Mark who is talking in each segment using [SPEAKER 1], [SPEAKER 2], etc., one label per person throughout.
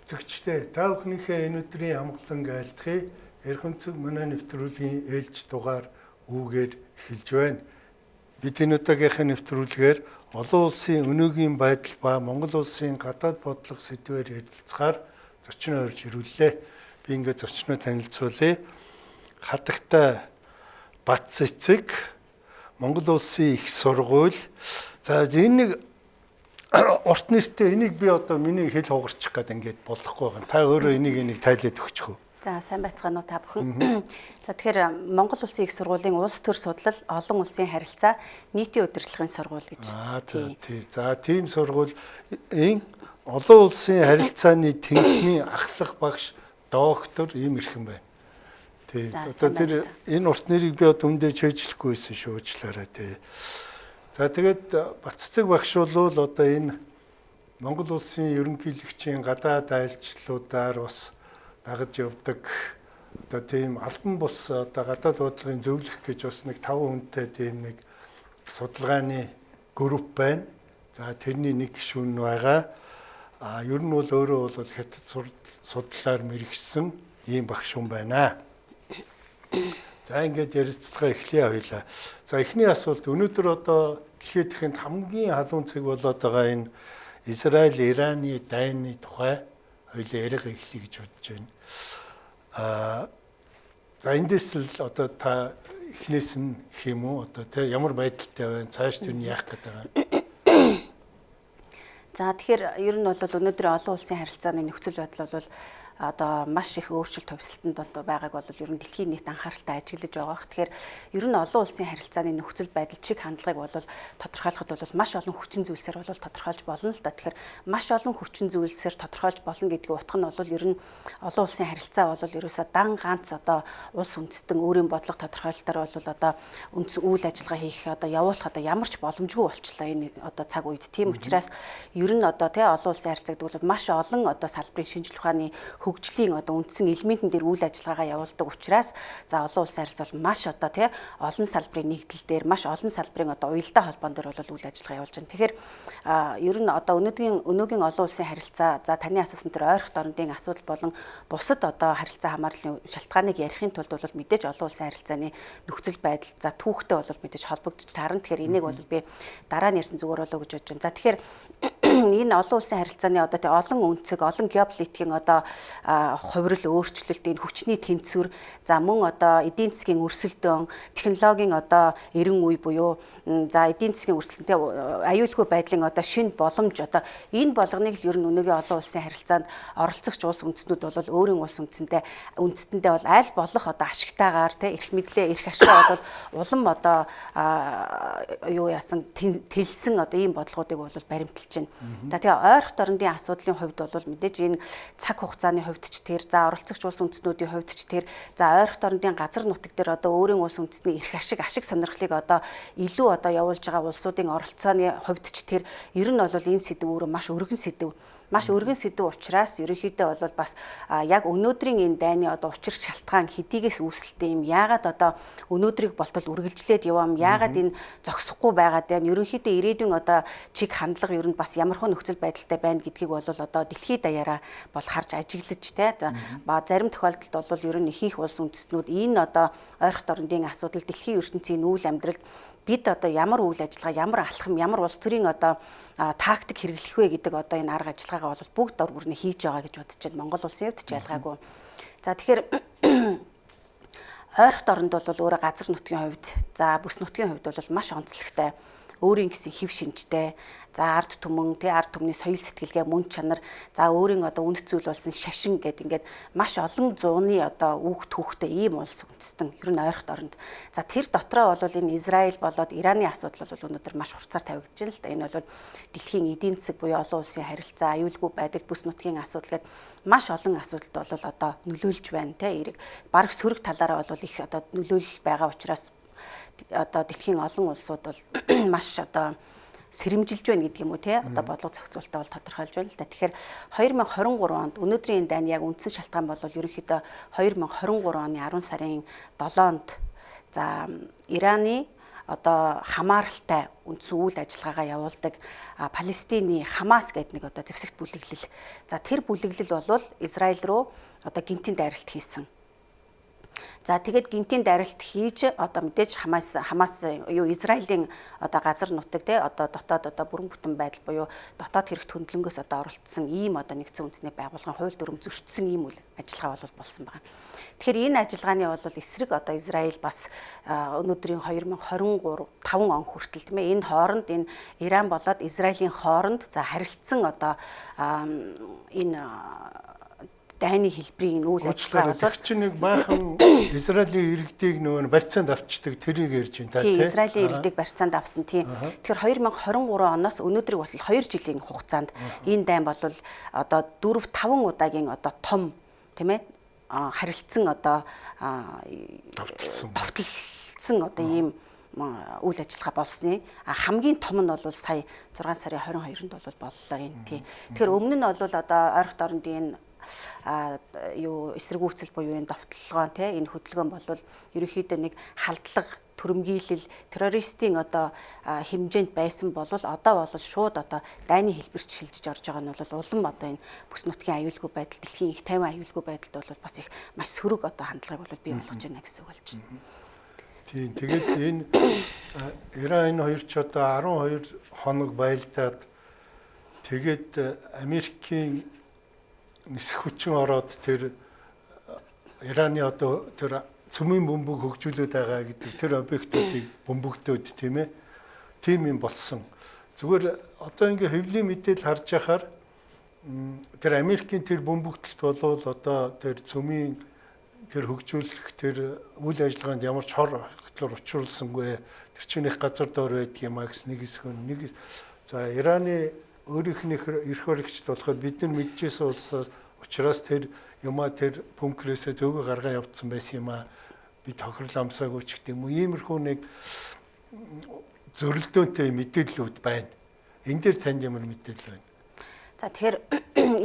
[SPEAKER 1] Үзэгчдээ та бүхнийхээ энэ өдрийн амгалан айлтгая. Эрхэмцэг манай нэвтрүүлгийн ээлж дугаар үүгээр эхэлж байна. Бид энэ удаагийнхаа нэвтрүүлгээр олон улсын өнөөгийн байдал ба Монгол улсын гадаад бодлого сэдвээр ярилцахаар зочин орж ирүүллээ. Би ингээд зочноо танилцуулъя. Хатагтай Бат цэцэг, Монгол улсын их сургууль. За энэ нэг урт нэртэй энийг би одоо миний хэл хугарчих гээд ингээд болохгүй байгаа. Та өөрөө энийг тайлаад өгчих үү?
[SPEAKER 2] За сайн байцгаана уу та бүхэн. За тэгэхээр Монгол улсын их сургуулийн улс төр судлал олон улсын харилцаа нийтийн удирдлагын сургууль гэж.
[SPEAKER 1] Тий. За тийм сургуулийн олон улсын харилцааны тэнхимийн ахлах багш доктор ийм ирхэн байна. Тий. Одоо тэр энэ урт нэрийг би одоо өндөөж хөөжлөхгүйсэн шүү уучлаарай тий. За тэгээд Баццэг багш бол одоо энэ Монгол улсын ерөнхийлөгчийн гадаад айлчлалуудаар бас дагаж явдаг одоо тийм албан бус одоо гадаад бодлогын зөвлөх гэж бас нэг 5 хүнтэй тийм нэг судалгааны групп байна. За тэрний нэг гишүүн байгаа. Ер нь бол өөрөө бол хятад судлалаар мэргэжсэн ийм багш хүн байна. За ингээд ярилцлагаа эхлэе хоёлаа. За эхний асуулт өнөөдөр одоо дэлхийд дахинд хамгийн халуун цэг болоод байгаа энэ Израиль Ираны дайны тухай хоёлаа яриага эхлэе гэж бодож байна. За эндээс л одоо та эхнээс нь гэх юм уу одоо тэ ямар байдалтай байна? Цааш тэр нь яах гэдэг байгаа.
[SPEAKER 2] За тэгэхээр ер нь бол өнөөдөр олон улсын харилцааны нөхцөл байдал бол одоо маш их өөрчлөлт төвсөлтөнд одоо байгааг бол ер нь дэлхийн нийт анхааралтай ажиглаж байгаа. Тэгэхээр ер нь олон улсын харилцааны нөхцөл байдал чиг хандлагыг бол тодорхойлоход бол маш олон хүчин зүйлсээр бол тодорхойлж болно л да. Тэгэхээр маш олон хүчин зүйлсээр тодорхойлж болно гэдгийг утга нь бол ер нь олон улсын харилцаа бол ерөөсөө дан ганц одоо улс үндэстэн өөрийн бодлого тодорхойлолтоор бол одоо үйл ажиллагаа хийх одоо явуулах одоо ямар ч боломжгүй болчихлоо энэ одоо цаг үед. Тийм учраас ер нь одоо тий олон улсын харилцааг бол маш олон одоо салбарын шинжлэх ухааны хөгжлийн одоо үндсэн элементэн дээр үйл ажиллагаагаа явуулдаг учраас за олон улсын харилцаа бол маш одоо тий олон салбарын нэгдэл дээр маш олон салбарын одоо уялдаа холбоон дээр бол үйл ажиллагаа явуулж байна. Тэгэхээр ер нь одоо өнөөгийн олон улсын харилцаа за таны асуусан тэр ойрхон дорнодын асуудал болон бусад одоо харилцаа хамаарлын шалтгааныг ярихын тулд бол мэдээж олон улсын харилцааны нөхцөл байдал за түүхтэй бол мэдээж холбогдож таарна. Тэгэхээр энийг бол би дараа нь ярьсан зүгээр болоо гэж бодож байна. За тэгэхээр энэ олон улсын харилцааны одоо тий олон үнцэг олон геополитикийн одоо хувирал өөрчлөлт энэ хүчний тэнцвэр за мөн одоо эдийн засгийн өрсөлдөөн технологийн одоо эрен үе буюу за эдийн засгийн өрсөлдөөнтэй аюулгүй байдлын одоо шинэ боломж одоо энэ болгоныг л ер нь өнөөгийн олон улсын харилцаанд оролцогч улс үндэстнүүд бол өөрийн улс үндэстэндээ бол аль болох одоо ашигтайгаар тий эрх мэдлээ эрх ашгаа бол улам одоо юу яасан тэлсэн одоо ийм бодлогоодыг бол баримталж байна. За тэгээ ойрхон дорнодын асуудлын хувьд бол мэдээж энэ цаг хугацааны хувьд ч тэр за оролцогч улс үндэстнүүдийн хувьд ч тэр за ойрхон дорнодын газар нутаг дээр одоо өөрийн улс үндэстний эрх ашиг сонирхлыг одоо илүү одоо явуулж байгаа улсуудын оролцооны хувьд ч тэр ер нь бол энэ сэдв өөрөө маш өргөн сэдв учраас ерөнхийдөө бол бас яг өнөөдрийн энэ дайны одоо учир шалтгаан хэдийгээс үүсэлтэй юм яагаад одоо өнөөдрийг болтол үргэлжлээд явам яагаад энэ зогсохгүй байгаад байна ерөнхийдөө ирээдүйн одоо чиг хандлага ер нь бас ямархуу нөхцөл байдалтай байна гэдгийг бол одоо дэлхийд даяараа бол харж ажиглаж те зарим тохиолдолд бол ер нь ихэнх улс үндэстнүүд энэ одоо ойрхон дорнодын асуудал дэлхийн ертөнцийн үйл амьдралд бид одоо ямар үйл ажиллагаа ямар алхам ямар улс төрийн одоо тактик хэрэглэх вэ гэдэг одоо энэ арга ажиллагаагаа бол бүгд дор бүрний хийж байгаа гэж бодож байна. Монгол улсын хувьд ч ялгаагүй. За тэгэхээр ойрхон дорнод бол өөрөө газар нутгийн хувьд за бүс нутгийн хувьд бол маш онцлогтой өөрийн гэсэн хэв шинжтэй за ард түмэн ард түмний соёл сэтгэлгээ мөн чанар за өөрийн одоо үнд зүйл болсон шашин гэдэг ингээд маш олон зууны одоо үг түүхтэй ийм улс үндэстэн ер нь ойрхон дорнод за тэр дотроо бол энэ Израиль болоод Ираны асуудал бол өнөөдөр маш хурцаар тавигдж байна л да. Энэ бол дэлхийн эдийн засаг буюу олон улсын харилцаа аюулгүй байдал бүс нутгийн асуудал гэдэг маш олон асуудалд бол одоо нөлөөлж байна те эрэг бараг сөрөг талаараа бол их одоо нөлөөлөл байгаа учраас одоо дэлхийн олон улсууд бол маш одоо сэрэмжилж байна гэдэг юм уу те одоо бодлого зохицуулалтаа бол тодорхойлж байна л да. Тэгэхээр 2023 онд өнөөдрийн дайны яг үндсэн шалтгаан бол ерөнхийдөө 2023 оны 10 сарын 7-нд за Ираны одоо хамааралтай үндсэн үйл ажиллагаагаа явуулдаг Палестины Хамас гэдэг нэг одоо зэвсэгт бүлэглэл. За тэр бүлэглэл бол Израиль руу одоо гинтийн дайралт хийсэн. За тэгээд гинтийн дайралт хийж одоо мэдээж Хамас юу Израилийн одоо газар нутаг те одоо дотоод одоо бүрэн бүтэн байдал буюу дотоод хэрэгт хөндлөнгөөс одоо оролцсон ийм одоо нэгдсэн үндэсний байгууллагын хууль дүрм зөрчсөн ийм үйл ажиллагаа болсон байгаа. Тэгэхээр энэ ажиллагааны бол эсрэг одоо Израиль бас өнөөдрийн 2023 5 он хүртэл тийм ээ энэ хооронд энэ Иран болоод Израилийн хооронд за харилцсан одоо энэ дайны хэлбэрийн үйл ажиллагаа
[SPEAKER 1] бол чинь нэг баахан Израилийн иргэдийг нөгөө барьцаанд авчдаг тэрийг ярьж байна та
[SPEAKER 2] тийм Израилийн иргэдийг барьцаанд авсан тийм. Тэгэхээр 2023 оноос өнөөдрийг бол 2 жилийн хугацаанд энэ дайн бол одоо 4-5 удаагийн одоо том тийм ээ харилцсан одоо товтлсон одоо ийм үйл ажиллагаа болсны хамгийн том нь бол сая 6 сарын 22-нд бол боллоо энэ тийм. Тэгэхээр өмнө нь бол одоо ойролт орондын юу эсэргүүцэл буюу энэ довтлогоо те энэ хөдөлгөөн бол ерөнхийдөө нэг халдлага төрөмгийлэл террористийн одоо хэмжээнд байсан бол одоо бол шууд одоо дайны хэлбэрт шилжиж орж байгаа нь бол улам одоо энэ бүс нутгийн аюулгүй байдал дэлхийн их тайван аюулгүй байдалд бол бас их маш сөрөг одоо хандлагыг бол бий болгож байна гэсэн үг болж байна.
[SPEAKER 1] Тийм тэгээд энэ Иран энэ хоёр ч одоо 12 хоног байлдаад тэгээд Америкийн нисэх хүчин ороод тэр Ираны одоо тэр цөмийн бөмбөг хөгжүүлээд байгаа гэдэг тэр объектуудыг бөмбөгдөөд тийм ээ тийм юм болсон. Зүгээр одоо ингээ хэвлийн мэдээлэл харж яхаар тэр Америкийн тэр бөмбөгдөлт болвол одоо тэр цөмийн тэр хөгжүүлэх тэр үйл ажиллагаанд ямар ч хор хөтлөр учруулсангүй тэр чинь их газар доор байдаг юм а гэсэн нэг хэсэг нэг за Ираны өөрийнхнийх эрх баригчд болохоор бид нар мэдчихсэн учраас тэр юмаа тэр бункерээсээ зөөгө гаргаа явуулсан байсан юм а би тохирол амсаагүй ч гэдэг юм уу иймэрхүү нэг зөрөлдөөнтэй мэдээллүүд байна. Энэ дээр танд ямар мэдээлэл байна?
[SPEAKER 2] За тэгэхээр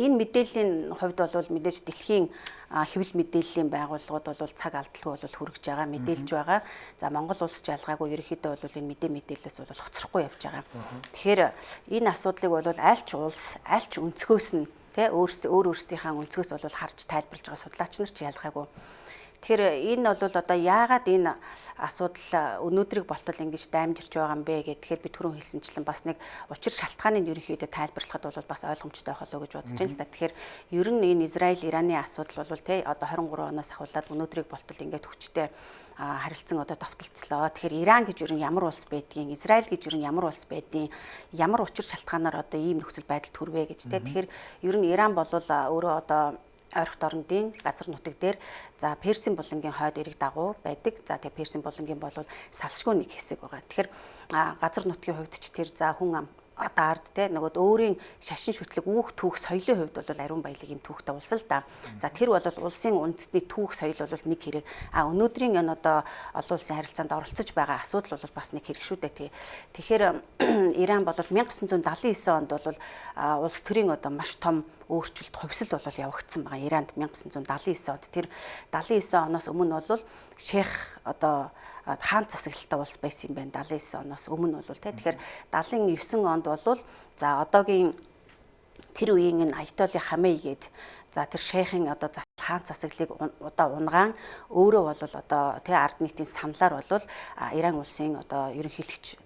[SPEAKER 2] энэ мэдээллийн хувьд бол мэдээж дэлхийн хэвлэл мэдээллийн байгууллагууд бол цаг алдалгүй бол хүргэж байгаа, мэдээлж байгаа. За Монгол улс ч ялгаагүй ерөнхийдөө бол энэ мэдээллээс бол хоцрохгүй явж байгаа. Тэгэхээр энэ асуудлыг бол аль ч улс, аль ч өнцгөөс нь тэ өөрсдийнхээ өнцгөөс бол харж тайлбарлаж байгаа судлаач нар ч ялгаагүй. Тэгэхээр энэ бол одоо яагаад энэ асуудал өнөөдрийг болтол ингэж даймжирч байгаа юм бэ гэхээр би түрүүн хэлсэнчлэн бас нэг учир шалтгааныг ерөнхийдөө тайлбарлахад бол бас ойлгомжтой болоо гэж бодож байна л да. Тэгэхээр ер нь энэ Израиль Ираны асуудал бол тэ одоо 23 оноос ахуулаад өнөөдрийг болтол ингэж хүчтэй харилцан одоо довтолцлоо. Тэгэхээр Иран гэж ер нь ямар улс байдгийг, Израиль гэж ер нь ямар улс байдгийг, ямар учир шалтгаанаар одоо ийм нөхцөл байдалд хүрвэ гэж тэ. Тэгэхээр ер нь Иран бол өөрөө одоо ойролт орондын газар нутаг дээр за Персийн булангийн хойд эрэг дагуу байдаг. За тэгээ Персийн булангийн бол салшгүй нэг хэсэг байгаа. Тэгэхээр газар нутгийн хувьд ч тэр за хүн одоо ард те нөгөө өөрийн шашин шүтлэг үүх түүх соёлын хувьд бол ариун баялагын түүхтэй улс л да. За тэр бол улсын үндэсний түүх соёл бол нэг хэрэг. Өнөөдрийн энэ одоо олон улсын харилцаанд оролцож байгаа асуудал бол бас нэг хэрэг шүү дээ. Тэгэхээр Иран бол 1979 онд бол улс төрийн одоо маш том өөрчлөлт хувьсэлт бол явагдсан байгаа. Иранд 1979 онд тэр 79 оноос өмнө бол Шейх одоо хаан засаглалтай улс байсан юм байна 79 оноос өмнө бол тэгэхээр 79 онд бол за одоогийн тэр үеийн энэ Аятолла Хамей гээд за тэр шейхын одоо хаан засаглалыг одоо унгаан өөрөө бол одоо тэ ард нийтийн саналаар бол Иран улсын одоо ерөнхийлөгч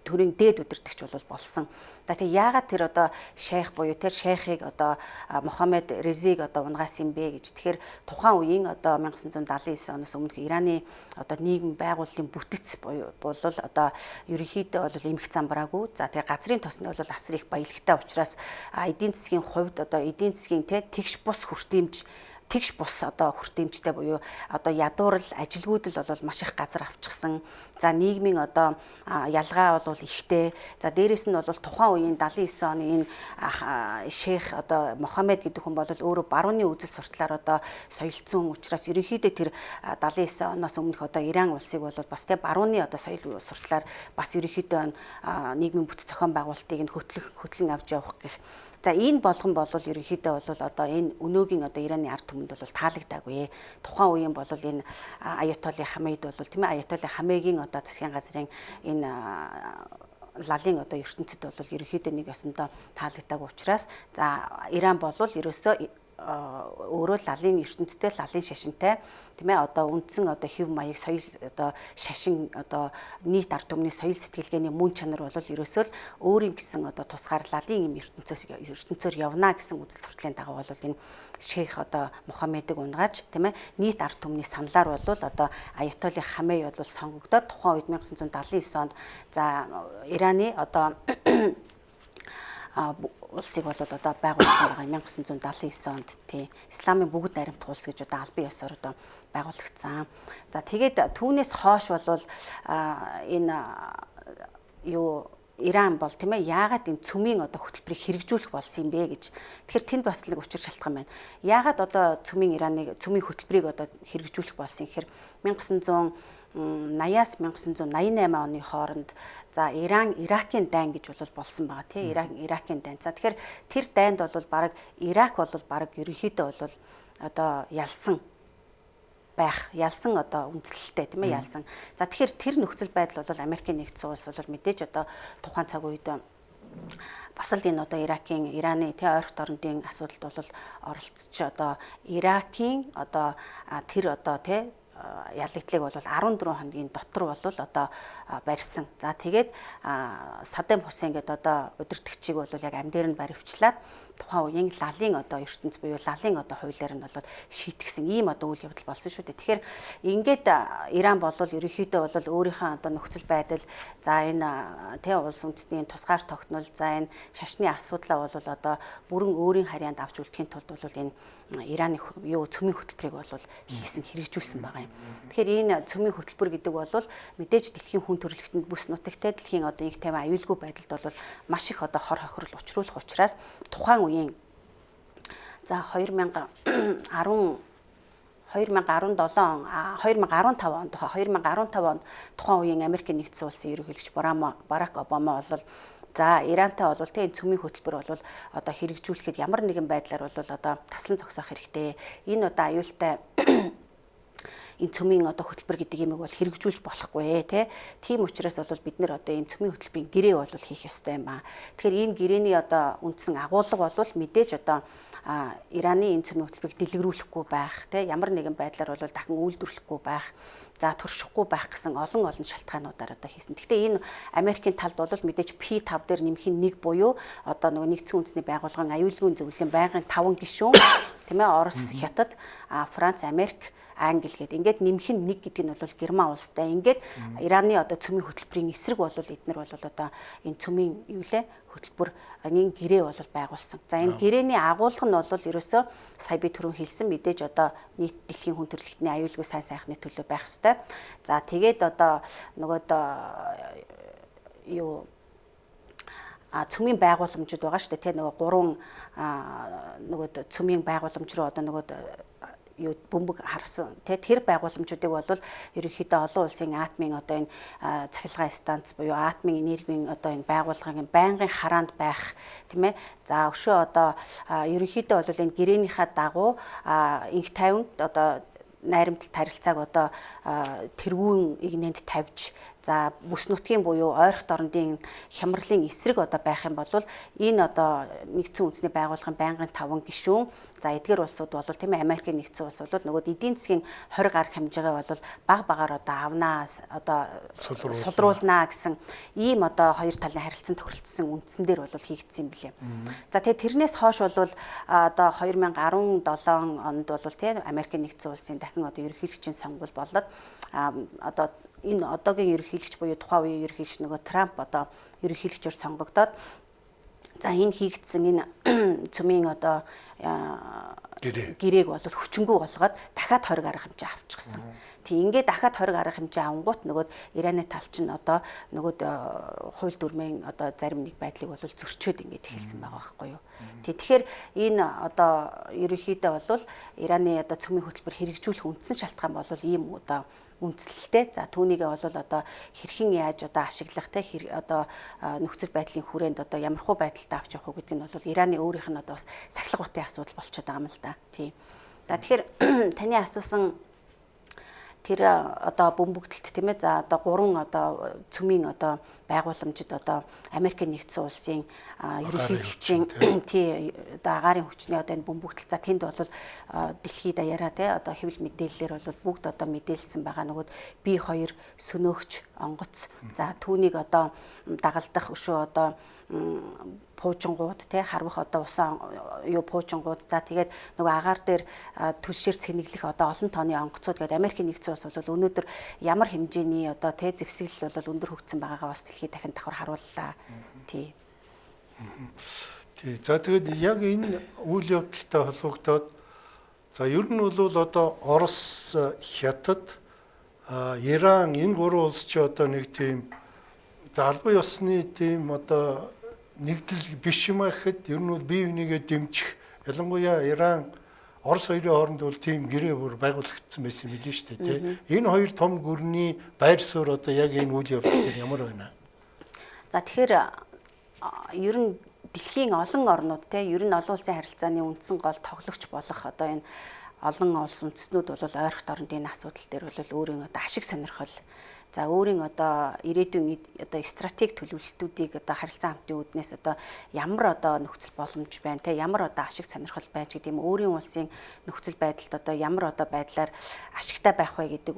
[SPEAKER 2] төрийн дээд удирдагч болсон. За тэгээ яагаад тэр одоо шейх буюу тэр шейхийг одоо Мохаммед Резиг одоо унгаасан юм бэ гэж. Тэгэхээр тухайн үеийн одоо 1979 оноос өмнөх Ираны одоо нийгэм байгууллын бүтэц бол одоо ерөнхийдөө бол эмх замбраагүй. За тэгээ газрын тосны бол асар их баялагтай учраас эдийн засгийн хувьд одоо эдийн засгийн тэгш бус тэгш бус одоо хүртээмжтэй буюу одоо ядуурл ажилгүйдэл бол маш их газар авчихсан. За нийгмийн одоо ялгаа бол ихтэй. За дээрэс нь бол тухайн үеийн 79 оны энэ шейх одоо Мохаммед гэдэг хүн бол өөрөө барууны үзэл сурталаар одоо соёлцсон учраас ерөнхийдөө тэр 79 оноос өмнөх одоо Иран улсыг бол бас барууны одоо соёл сурталаар бас ерөнхийдөө нийгмийн бүтэц зохион байгуулалтыг нь хөтлөн авч явах гэх За энэ болгон бол ерөнхийдөө бол одоо энэ өнөөгийн одоо Ираны ард түмэнд бол таалагдаагүй. Тухайн үеийн бол энэ Аятолла Хамейд бол тийм ээ Аятолла Хамейгийн одоо засгийн газрын энэ лалын одоо ертөнцид бол ерөнхийдөө нэг ёсондоо таалагдаагүй учраас за Иран бол ерөөсөө өөрөө лалын ертөнцтэй лалын шашинтай тийм ээ одоо үндсэн одоо хэв маяг соёл одоо шашин одоо нийт ард түмний соёл сэтгэлгээний мөн чанар бол ерөөсөө л өөрийн гэсэн одоо тусгаар лалын юм ертөнцөөр явна гэсэн үзэл сурталын дагуу бол энэ шейх одоо Мухаммедыг унгааж тийм ээ нийт ард түмний саналаар бол одоо Аятолла Хамей бол сонгогдоод тухайн үед 1979 онд за Ираны одоо улсыг бол одоо байгуулсан байгаа 1979 онд тий Исламын бүгд найрамдах улс гэж одоо албан ёсоор одоо байгуулагдсан. За тэгээд түүнээс хойш бол энэ юу Иран бол тийм ээ яагаад энэ цөмийн одоо хөтөлбөрийг хэрэгжүүлэх болсон юм бэ гэж. Тэгэхээр тэнд бас нэг учир шалтгаан байна. Яагаад одоо цөмийн цөмийн хөтөлбөрийг одоо хэрэгжүүлэх болсон гэхээр 1980-аас 1988 оны хооронд за Иран Иракийн дайн гэж болсон байгаа тийм Иракийн дайн. За тэгэхээр тэр дайнд бол баг Ирак бол баг ерөнхийдөө бол одоо ялсан одоо үндэслэлтэй тийм ээ ялсан. За тэгэхээр тэр нөхцөл байдал бол Америкийн нэгдсэн улс бол мэдээж одоо тухайн цаг үед бас л энэ одоо Ираны тий ойролт орнын асуудалд бол оролцож одоо Иракийн одоо тэр одоо тий яллагдлыг бол 14 хоногийн дотор бол одоо барьсан. За тэгээд Саддам Хусейн гэдэг одоо удирдагчийг бол яг амьдээр нь баривчлаад тухайн үеийн лалын одоо ертөнц буюу лалын одоо хуулиар нь бол шийтгсэн ийм одоо үйл явдал болсон шүү дээ. Тэгэхээр ингээд Иран бол ерөнхийдөө бол өөрийнхөө одоо нөхцөл байдал за энэ тий улс үндэстний тусгаар тогтнол за энэ шашны асуудлаа бол одоо бүрэн өөрийн харьяанд авч үлдэхийн тулд бол энэ Ираны цөмийн хөтөлбөрийг бол хийсэн хэрэгжүүлсэн байгаа юм. Тэгэхээр энэ цөмийн хөтөлбөр гэдэг бол мэдээж дэлхийн хүн төрөлхтөнд бүс нутагтай дэлхийн одоо их тайван аюулгүй байдалд бол маш их одоо хор хохирол учруулах учраас тухайн үеийн за 2015 онд тухайн үеийн Америкийн нэгдсэн улсын ерөнхийлөгч Барак Обама бол за Ирантай бол тийм цөмийн хөтөлбөр бол одоо хэрэгжүүлэхэд ямар нэгэн байдлаар бол одоо таслан зогсоох хэрэгтэй. Энэ одоо аюултай энэ цөмийн одоо хөтөлбөр гэдэг юм бол хэрэгжүүлж болохгүй тий. Тийм учраас бол бид нэр одоо энэ цөмийн хөтөлбөрийн гэрээ бол хийх ёстой юм аа. Тэгэхээр энэ гэрээний одоо үндсэн агуулга бол мэдээж одоо Ираны энэ цөмийн хөтөлбөрийг дэлгэрүүлэхгүй байх тий. Ямар нэгэн байдлаар бол дахин үйлдвэрлэхгүй байх. За туршихгүй байх гэсэн олон шалтгаануудаар одоо хийсэн. Гэхдээ энэ Америкийн талд бол мэдээж P5 дээр нэмэх нь нэг буюу одоо нөгөө нэгдсэн үндэсний байгууллагын аюулгүй зөвлөлийн байнгын 5 гишүүн тийм ээ Орос, Хятад, Франц, Америк, Англи гэдэг ингээд нэмэх нь нэг гэдэг нь бол Герман улстай. Ингээд Ираны одоо цөмийн хөтөлбөрийн эсрэг бол эднэр бол одоо энэ цөмийн хөтөлбөр энэ гэрээ бол байгуулсан. За энэ гэрээний агуулга нь бол ерөөсөө сая би түрүүн хэлсэн мэдээж одоо нийт дэлхийн хүн төрөлхтний аюулгүй сайн сайхны төлөө байх ёстой. За тэгээд одоо цөмийн байгууламжууд байгаа шүү дээ. Тэ нөгөө 3 цөмийн байгууламж руу одоо бөмбөг харсан тэр байгууламжуудыг бол ерөнхийдөө олон улсын атомын одоо энэ цахилгаан станц буюу атомын энергийн одоо энэ байгууллагын байнгын хараанд байх тийм ээ. За өшөө одоо ерөнхийдөө бол энэ гэрээнийхээ дагуу инх тайванд одоо найрамдал тарилцааг одоо тэргүүн игнэнд тавьж за бүс нутгийн буюу ойролт орнын хямралын эсрэг одоо байх юм бол энэ одоо нэгдсэн үндэсний байгууллагын байнгын 5 гишүүн за эдгээр улсууд бол тийм ээ Америкийн нэгдсэн улс бол нөгөө эдийн засгийн 20 гаруй хэмжээгээ бол баг-багаар одоо авнаа одоо сулруулнаа гэсэн ийм одоо хоёр талын харилцан тохиролцсон үндсэн дээр бол хийгдсэн юм билээ. За тэгээ тэрнээс хойш бол одоо 2017 онд бол тийм Америкийн нэгдсэн улсын дахин одоо ерөнхийлөгчийн сонгуул болоод одоо энэ одоогийн ерөнхийлөгч буюу тухайн үеийн ерөнхийлөгч нөгөө Трамп одоо ерөнхийлөгчөөр сонгогдоод за энэ хийгдсэн энэ цөмийн одоо гэрээг бол хүчингү болгоод дахиад 20 гаруй хэмжээ авчихсан. Тийм ингээд дахиад 20 гаруй хэмжээ авангуут нөгөө Ираны тал чинь одоо нөгөө хууль дүрмийн одоо зарим нэг байдлыг бол зөрчөөд ингээд эхэлсэн байгаа байхгүй юу. Тэгэхээр энэ одоо ерөнхийдөө бол Ираны одоо цөмийн хөтөлбөр хэрэгжүүлэх үндсэн шалтгаан бол ийм одоо үндслэлтэй. За түүнийгээ бол одоо хэрхэн яаж одоо ашиглах те одоо нөхцөл байдлын хүрээнд одоо ямархуу байдалтай авч явах уу гэдэг нь бол Ираны өөрийнх нь одоо бас сахилга бутын асуудал болчиход байгаа юм л да. Тийм. За тэгэхээр таны асуусан тэр одоо бөмбөгдөлт тийм ээ. За одоо 3 одоо цөмийн одоо байгууламжид одоо Америкийн нэгдсэн улсын ерөнхийлөгчийн тий одоо агаарын хүчний одоо энэ бөмбөгдөлт за тэнд бол дэлхийд даяараа тий одоо хэвлэл мэдээллээр бол бүгд одоо мэдээлсэн байгаа нөгөөд B2 сөнөөгч онгоц за түүнийг одоо дагалдах өшөө одоо пуужингууд тий харвах одоо усан юу пуужингууд за тэгээд нөгөө агаар дээр түлшээр цэнэглэх одоо олон тооны онгоцууд гэдэг Америкийн нэгдсэн улс бол өнөөдөр ямар хэмжээний одоо тий зэвсэглэл бол өндөр хөгжсөн байгаагаа бас дэлхийд дахин давхар харууллаа тий.
[SPEAKER 1] Тий. За тэгээд яг энэ үйл явдалтай холбогдоод за ер нь бол одоо Орос, Хятад, Иран энэ 3 улс ч одоо нэг тийм за албан ёсны тийм одоо нэгдэл биш юм гэхэд ер нь бол бие бинийгээ дэмжих ялангуяа Иран Орос хоёрын хооронд бол тийм гэрээ бүр байгуулагдсан байсан юм билээ шүү дээ тий. Энэ хоёр том гүрний байр суурь одоо яг энэ үйл явдал дээр ямар байна?
[SPEAKER 2] За тэгэхээр ер нь дэлхийн олон орнууд тий ер нь олон улсын харилцааны үндсэн гол тоглогч болох одоо энэ олон улс үндэстнүүд бол ойрхот оронд энэ асуудал дээр бол өөрийн одоо ашиг сонирхол за өөрийн одоо ирээдүйн одоо стратеги төлөвлөлтүүдийг одоо харилцан хамтын үүднээс одоо ямар одоо нөхцөл боломж байна те ямар одоо ашиг сонирхол байна гэдэг юм өөрийн улсын нөхцөл байдалд одоо ямар одоо байдлаар ашигтай байх вэ гэдэг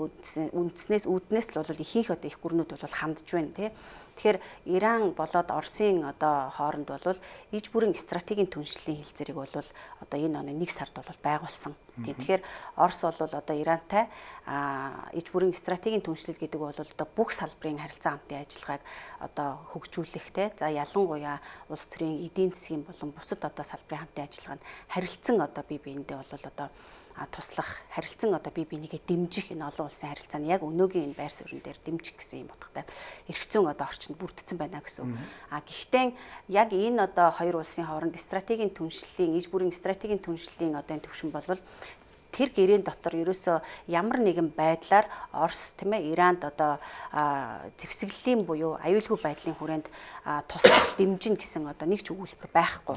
[SPEAKER 2] үндснээс үүднээс л бол ихэнх одоо их гүрнүүд бол хандж байна те. Тэгэхээр Иран болоод Оросын одоо хооронд бол иж бүрийн стратегийн түншлэлийн хэлцээрийг бол одоо энэ оны 1 сард бол байгуулсан. Тэгэхээр Орос бол одоо Ирантай иж бүрийн стратегийн түншлэл гэдэг бол одоо бүх салбарын харилцан хамтын ажиллагааг одоо хөгжүүлэх те. За ялангуяа улс төрийн эдийн засгийн болон бусад одоо салбарын хамтын ажиллагаанд харилцан одоо бие биендээ бол одоо туслах харилцан одоо бие бинийгээ дэмжих энэ олон улсын харилцааны яг өнөөгийн энэ байр суурин дээр дэмжих гэсэн юм утгатай эрх зүйн одоо орчинд бүрдсэн байна гэсэн. Гэхдээ яг энэ одоо хоёр улсын хооронд стратегийн түншлэлийн иж бүрийн стратегийн түншлэлийн одоо энэ төвшин болвол тэр гэрээний дотор ерөөсөө ямар нэгэн байдлаар Орос тийм ээ Иранд одоо зэвсэглэлийн буюу аюулгүй байдлын хүрээнд туслах дэмжин гэсэн одоо нэг ч өгүүлбэр байхгүй.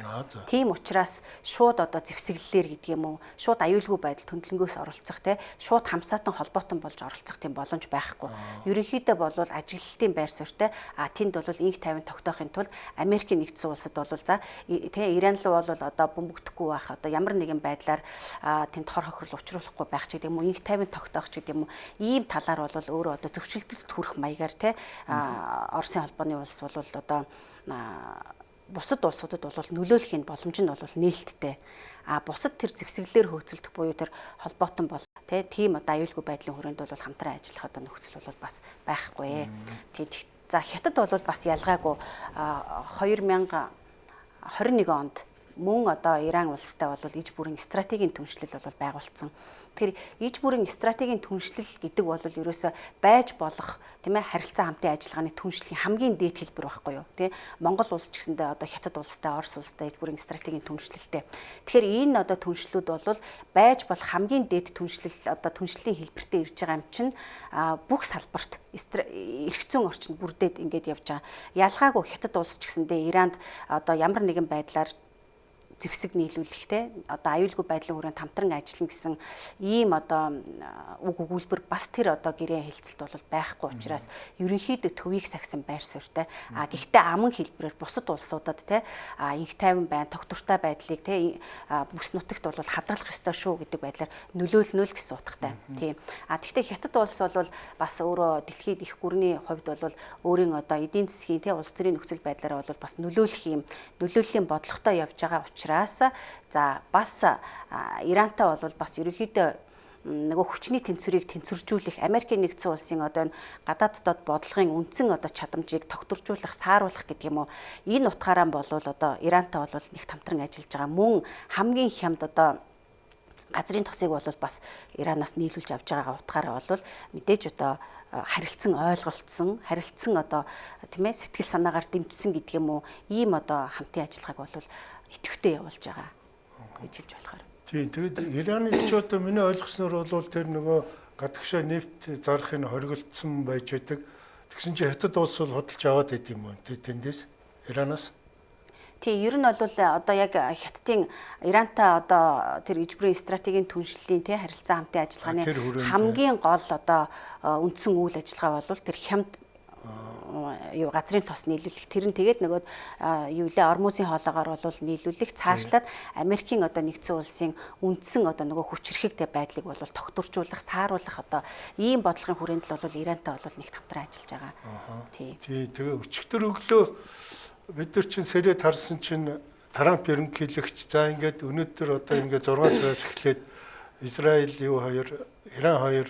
[SPEAKER 2] Тийм учраас шууд одоо зэвсэглэлээр гэдэг юм уу шууд аюулгүй байдал хөндлөнгөөс оролцох тийм шууд хамсаатан холбоотон болж оролцох тийм боломж байхгүй. Ерөнхийдөө болвол ажиглалтын байр суурьтай тэнд бол инх тайван тогтоохын тулд Америкийн нэгдсэн улсад бол за тийм Иран руу бол одоо бөмбөгдөхгүй байх одоо ямар нэгэн байдлаар тэнд хор хохирол учруулахгүй байх ч гэдэг юм уу инх тайван тогтоох ч гэдэг юм уу ийм талаар бол өөрөө одоо зөвшөлтөлд хүрэх маягаар те Оросын холбооны улс бол одоо бусад улсуудад бол нөлөөлөх боломж нь бол нээлттэй бусад тэр зэвсэглэлээр хөөцөлдөх буюу тэр холбоотон бол тийм одоо аюулгүй байдлын хүрээнд бол хамтран ажиллах одоо нөхцөл бол бас байхгүй. За Хятад бол бас ялгаагүй 2021 онд мөн одоо Иран улстай бол иж бүрийн стратегийн түншлэл бол байгуулсан. Тэгэхээр иж бүрийн стратегийн түншлэл гэдэг бол ерөөсөө байж болох тийм ээ харилцан хамтын ажиллагааны түншлийн хамгийн дээд хэлбэр байхгүй юу тийм Монгол улс ч гэсэндээ одоо Хятад улстай Орос улстай иж бүрийн стратегийн түншлэлтэй. Тэгэхээр энэ одоо түншлүүд бол байж болох хамгийн дээд түншлэл одоо түншлийн хэлбэртэй ирж байгаа юм чинь бүх салбарт эрх зүйн орчинд бүрдээд ингээд явж байгаа. Ялгаагүй Хятад улс ч гэсэндээ Иранд одоо ямар нэгэн байдлаар зэвсэг нийлүүлэх те одоо аюулгүй байдлын хүрээнд хамтран ажиллана гэсэн ийм одоо үг өгүүлбэр бас тэр одоо гэрээ хэлцэлд бол байхгүй учраас ерөнхийдөө төвийг сагсан байр суурьтай гэхдээ аман хэлбэрээр бусад улсуудад те инх тайван байна тогтвортой байдлыг те бүс нутагт бол хадгалах ёстой шүү гэдэг байдлаар нөлөөлнө л гэсэн утгатай тийм гэхдээ Хятад улс бол бас өөрөө дэлхийд их гүрний хувьд бол өөрийн одоо эдийн засгийн те улс төрийн нөхцөл байдлаараа бол бас нөлөөллийн бодлоготой явж байгаа за бас Ирантай бол бас ерөнхийдөө нөгөө хүчний тэнцвэрийг тэнцвэржүүлэх Америкийн нэгдсэн улсын одоо гадаад доод бодлогын үндсэн одоо чадамжийг тогтворжуулах, сааруулах гэдэг юм уу. Энэ утгаараа бол одоо Ирантай бол нэг хамтран ажиллаж байгаа. Мөн хамгийн хямд одоо газрын тосыг бол бас Иранаас нийлүүлж авч байгаа утгаараа бол мэдээж одоо харилцсан ойлголцсон, харилцсан одоо тийм ээ сэтгэл санаагаар дэмжсэн гэдэг юм уу. Ийм одоо хамтын ажиллагааг бол идэвхтэй явуулж байгаа гэж хэлж болохоор.
[SPEAKER 1] Тийм. Тэгэд Ираны ч одоо миний ойлгосноор бол тэр нөгөө гадагшаа нефт зарахыг хориглолцсон байж байдаг. Тэгсэн чинь хятад улс бол худалдаж аваад байд юм уу тэндээс Иранаас?
[SPEAKER 2] Тийм, ер нь бол одоо яг Хятадын Ирантай одоо тэр ижбэрийн стратегийн түншлэлийн харилцаа хамтын ажиллагааны хамгийн гол одоо үндсэн үйл ажиллагаа бол тэр хямд газрын тос нийлүүлэх. Тэр нь тэгээд нөгөө Ормузын хоолоогоор бол нийлүүлэх, цаашлаад Америкийн одоо нэгдсэн улсын үндсэн одоо нөгөө хүчирхэгтэй байдлыг бол тогтворчуулах, сааруулах одоо ийм бодлогын хүрээнд л бол Ирантай бол нэг хамтран ажиллаж байгаа.
[SPEAKER 1] Тий. Тэгээ өчигдөр өглөө бид нар чинь сэрээд харсан чинь Трамп ерөнхийлөгч за ингээд өнөөдөр одоо ингээд 6 цагаас эхлээд Израиль Иран хоёр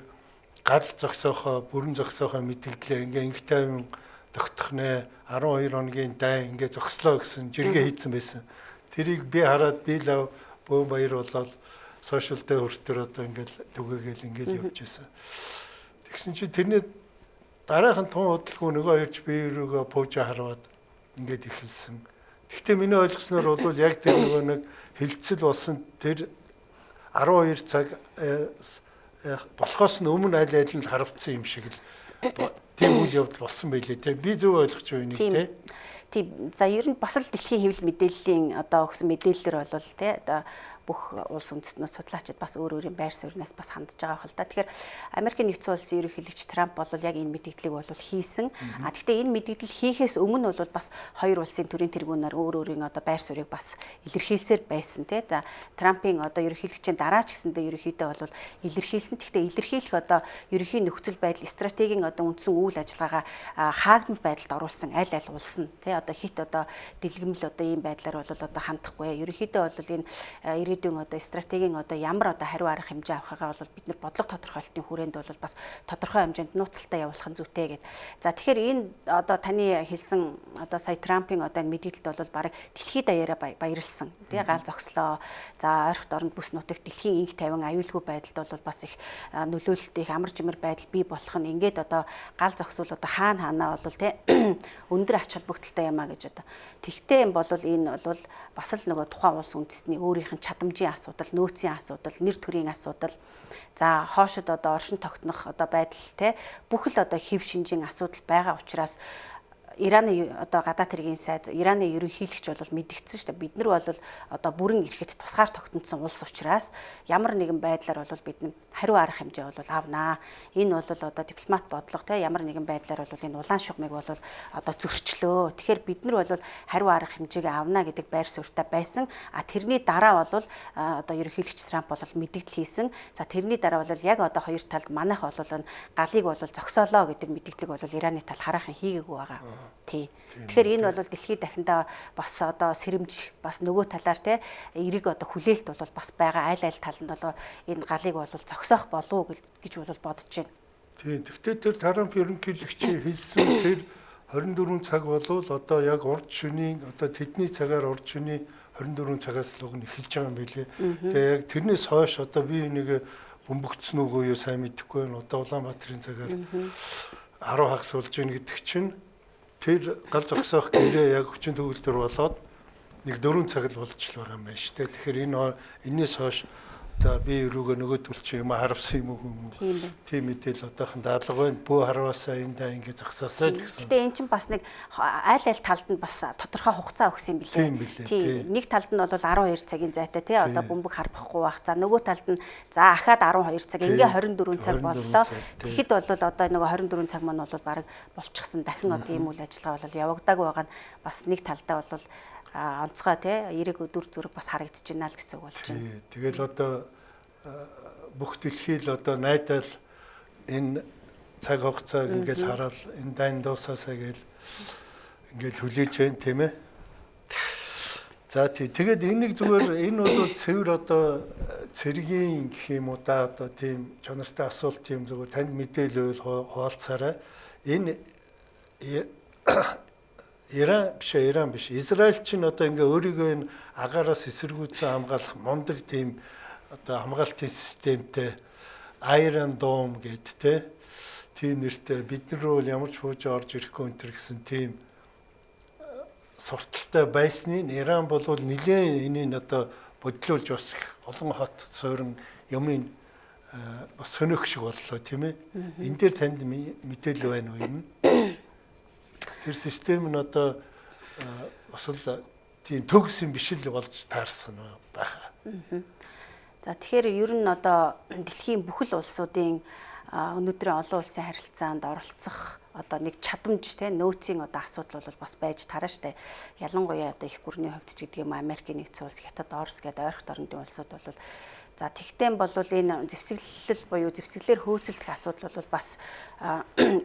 [SPEAKER 1] гал зогсоохоо, бүрэн зогсоохоо мэдээллээ ингээ инх тайван тогтох нэ 12 хоногийн дай ингээ зогслоо гэсэн жиргээ хийсэн байсан. Тэрийг би хараад би лав бөө баяр болоод сошиал дээр хүртэр одоо ингээл түгээгээл ингээл явж байсан. Тэгсэн чи тэрний дараахан тун хөдөлгөөн нөгөө хоёрч би рүүгээ пуужа хараад ингээд ихэлсэн. Гэхдээ миний ойлгосноор бол яг тэр нөгөө нэг хилцэл болсон тэр 12 цаг болохоос өмнө аль аль нь харавцсан юм шиг л тийм үйл явдал болсон байлээ те. Би зөв ойлгож байна нэг те.
[SPEAKER 2] Тийм. За ер нь бас л дэлхийн хэвлэл мэдээллийн одоо өгсөн мэдээлэлэр бол те одоо бүх улс үндэстнүүд судлаачид бас өөр өөрийн байр сууринаас бас хандж байгаа хэл та. Тэгэхээр Америкийн нэгдсэн улсын ерөнхийлөгч Трамп бол яг энэ мэдээллийг бол хийсэн. Гэхдээ энэ мэдээлэл хийхээс өмнө бол бас хоёр улсын төрийн тэргүүнээр өөр өөрийн одоо байр суурийг бас илэрхийлсээр байсан те. За Трампын одоо ерөнхийлөгчийн дараач гэсэндээ ерөнхийдөө бол илэрхийлсэн. Гэхдээ илэрхийлэх одоо ерөнхий нөхцөл байдал стратегийн одоо үндсэн үйл ажиллагаагаа хаагдмал байдалд оруулсан аль аль улс нь те одоо хит одоо дэлгэмэл одоо ийм байдлаар бол одоо хандахгүй. Ерөнхийдөө бол энэ ирээдүйн одоо стратегийн одоо ямар одоо хариу арга хэмжээ авахыгаа бол бид нар бодлого тодорхойлтын хүрээнд бол бас тодорхой хэмжээнд нууцлалтаа явуулах нь зүйтэй гэдэг. За тэгэхээр энэ одоо таны хэлсэн одоо сая Трампын одоо мэдээлэлд бол баг дэлхийд даяараа баярлсан. Тэгээ гал зогслоо. За ойрхот оронд бүс нутагт дэлхийн инх тавин аюулгүй байдалд бол бас их нөлөөлөлт их амар жимэр байдал бий болох нь ингээд одоо гал зогсвол одоо хаанаа бол те өндөр ач холбогдолтой юмаа гэж одоо. Тэгтээ юм бол энэ бол бас л нөгөө тухайн улс үндэстний өөрийнх нь чадамжийн асуудал, нөөцийн асуудал, нэр төрийн асуудал, за хоошид одоо оршин тогтнох одоо байдал те бүх л одоо хэв шинжийн асуудал байгаа учраас Ираны одоо гадаад хэргийн сайд Ираны ерөнхийлөгч бол мэдгдсэн шүү дээ. Бид нар бол одоо бүрэн эрхэт тусгаар тогтнодсон улс учраас ямар нэгэн байдлаар бол бид хариу арга хэмжээ бол авнаа. Энэ бол одоо дипломат бодлого те ямар нэгэн байдлаар бол энэ улаан шугамыг бол одоо зөрчлөө. Тэгэхээр бид нар бол хариу арга хэмжээгээ авнаа гэдэг байр суурьтай байсан. А тэрний дараа бол одоо ерөнхийлөгч Трамп бол мэдээлэл хийсэн. За тэрний дараа бол яг одоо хоёр талд манайх бол галыг бол зогсоолоо гэдэг мэдээллийг бол Ираны тал хараахан хийгээгүй байгаа. Тий. Тэгэхээр энэ бол дэлхийд дахиндаа бас одоо сэрэмж бас нөгөө талаар те эрэг одоо хүлээлт бол бас байгаа аль аль талд бол энэ галыг бол зогсоох болов уу гэж бол бодож байна.
[SPEAKER 1] Тий. Гэхдээ тэр Трамп ерөнхийлөгчийн хэлсэн тэр 24 цаг болвол одоо яг урд шөнийн одоо тэдний цагаар урд шөнийн 24 цагаас л уг нь эхэлж байгаа юм билээ. Тэгээ яг тэрнээс хойш одоо би нэг бөмбөгцсөн үгүй юу сайн мэдэхгүй байна. Одоо Улаанбаатарын цагаар 10 хагас болж гин гэдэг чинь тэр гал зогсоох гэрээ яг хүчин төгөлдөр болоод нэг 4 цаг л болчихл байгаа юм байна шүү дээ. Тэгэхээр энэс хойш одоо би рүүгээ нөгөөдөл чи юм харавсан юм уу? Тийм мэдээл одоохон даалга байна. Бөө харваасаа энэ даа ингэ зогсоосоо гэсэн.
[SPEAKER 2] Гэтэ эн чинь бас нэг аль аль талд нь бас тодорхой хугацаа өгсөн юм билээ. Тийм. Нэг талд нь бол 12 цагийн зайтай тий одоо бөмбөг харбахгүй байх. За нөгөө талд нь за ахаад 12 цаг ингээ 24 цаг боллоо. Тэгэхэд бол одоо нөгөө 24 цаг маань бол баг болчихсон. Дахин одоо ийм үйл ажиллагаа бол явагдаагүй байгаа нь бас нэг талдаа бол онцгой те эрэг өдөр зүрэг бас харагдаж байна л гэсэн үг болж байна.
[SPEAKER 1] Тэгэл одоо бүх дэлхий л одоо найдал энэ цаг хугацааг ингээл хараад энэ дайн дуусаасаа гээл ингээл хүлээж байна тийм ээ. За тэгээд энийг зүгээр энэ бол цэвэр одоо цэргийн гэх юм уу да одоо тийм чанартай асуулт юм зүгээр танд мэдээлэл хуваалцаарай. Энэ Иран биш. Израиль чинь одоо ингээ өөрийгөө энэ агаараас эсэргүүцэн хамгаалах мундаг тийм одоо хамгаалтын системтэй Iron Dome гэдэг те тийм нэртэй бид нар бол ямар ч хууж орж ирэхгүй энэ гэсэн тийм сурталтай байсныг Иран болвол нэлээд энийг одоо бодлуулж бас их олон хот суурин юмын бас сонирх шиг боллоо тийм ээ. Энэ дээр танд мэдээлэл байна уу юм? Тэр систем нь одоо бас л тийм төгс юм биш л болж таарсан байхаа.
[SPEAKER 2] За тэгэхээр ер нь одоо дэлхийн бүхэл улсуудын өнөөдрийн олон улсын харилцаанд оролцох одоо нэг чадамж те нөөцийн одоо асуудал бол бас байж тараа штэ. Ялангуяа одоо их гүрний хувьд ч гэдэг юм Америкийн нэгдсэн улс, Хятад, Орос гэдэг ойрхон орнын улсууд бол за тэгтээ бол энэ зэвсэглэл буюу зэвсэглэлээр хөөцөлдөх асуудал бол бас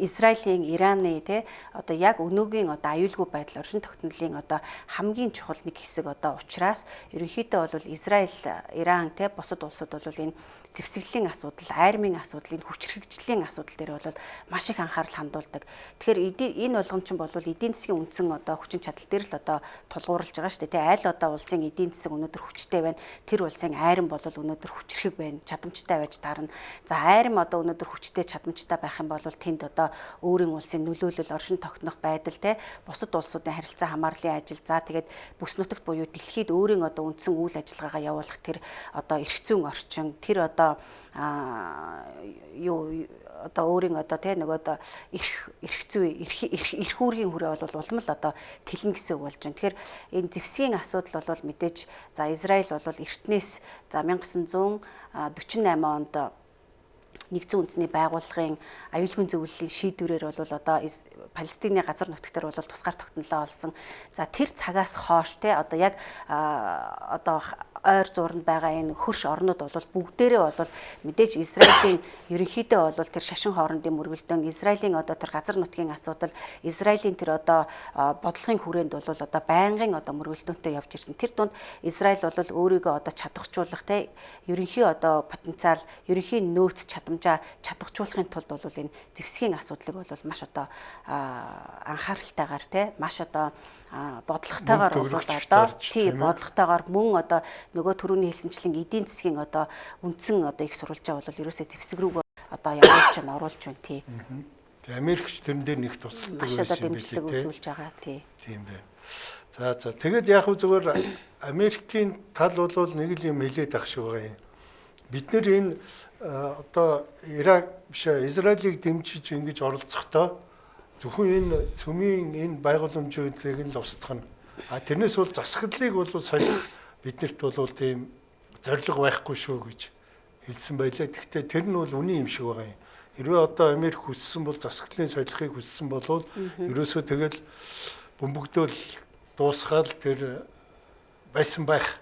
[SPEAKER 2] Израилийн, Ираны те одоо яг өнөөгийн одоо аюулгүй байдал оршин тогтнолын одоо хамгийн чухал нэг хэсэг одоо учраас ерөнхийдөө бол Израиль, Иран те бусад улсууд бол энэ зэвсэглэлийн асуудал, айрмын асуудал, энэ хүчирхэгжлийн асуудал дээр бол маш их анхаарал хандуулдаг. Тэгэхээр энэ болгон чинь бол эдийн засгийн үндсэн одоо хүчин чадал дээр л одоо тулгуурлаж байгаа шүү дээ. Тэ аль одоо улсын эдийн засаг өнөөдөр хүчтэй байна. Тэр улсын айран бол өнөөдөр хүчрхэг байна. Чадамжтай байж таарна. За айран одоо өнөөдөр хүчтэй чадамжтай байх юм бол тэнд одоо өөрийн улсын нөлөөлөл, оршин тогтнох байдал те бусад улсуудын харилцаа хамаарлын ажил за тэгээд бүс нутагт буюу дэлхийд өөрийн одоо үндсэн үйл ажиллагаагаа явуулах тэр одоо эрх зүйн орчин тэр одоо юу одоо өөрийн одоо те нөгөө одоо эрх зүй эрх үүргийн хүрээ бол улам л одоо тэлнэ гэсэн үг болж байна. Тэгэхээр энэ зэвсгийн асуудал бол мэдээж за Израиль бол эртнээс за 1948 онд нэгдсэн үндэсний байгууллагын аюулгүй зөвлөлийн шийдвэрээр бол одоо Палестины газар нутгтэр бол тусгаар тогтнолоо олсон. За тэр цагаас хойш те одоо яг одоо ойр зууранд байгаа энэ хөрш орнууд бол бүгдээрээ бол мэдээж Израилийн ерөнхийдөө бол тэр шашин хоорондын мөргөлдөөн, Израилийн одоо тэр газар нутгийн асуудал, Израилийн тэр одоо бодлогын хүрээнд бол одоо байнгын одоо мөргөлдөөнтэй явж ирсэн. Тэр дунд Израиль бол өөрийгөө одоо чадварчуулах те ерөнхий одоо потенциал, ерөнхий нөөц чадамжаа чадварчуулахын тулд бол энэ зэвсгийн асуудлыг бол маш одоо анхааралтайгаар те маш одоо бодлоготойгоор бол одоо тий бодлоготойгоор мөн одоо нөгөө түрүүний хэлсэнчлэн эдийн засгийн одоо үндсэн одоо их сурвалжаа бол ерөөсөө зэвсэг рүү одоо явуулж байна, оруулж байна тий.
[SPEAKER 1] Тэгээ Америкч тэрэн дээр нэг тусалдаг байсан юм
[SPEAKER 2] биш үү? Үзүүлж байгаа тий.
[SPEAKER 1] Тийм байна. За тэгэд яг хөө зүгээр Америкийн тал бол нэг л юм хэлээд ах шиг байгаа юм. Бид нэр энэ одоо Ирак биш Израилийг дэмжиж ингэж оролцохдоо зөвхөн энэ цөмийн энэ байгууламжуудыг нь устгах нь тэрнээс бол засаглалыг бол солих биднэрт бол тийм зориг байхгүй шүү гэж хэлсэн байлаа. Гэхдээ тэр нь бол үнэн юм шиг байгаа юм. Хэрвээ одоо Америк хүссэн бол засаглалын солихыг хүссэн бол ерөөсөө тэгэл бөмбөгдөөл дуусгаад тэр байсан байх.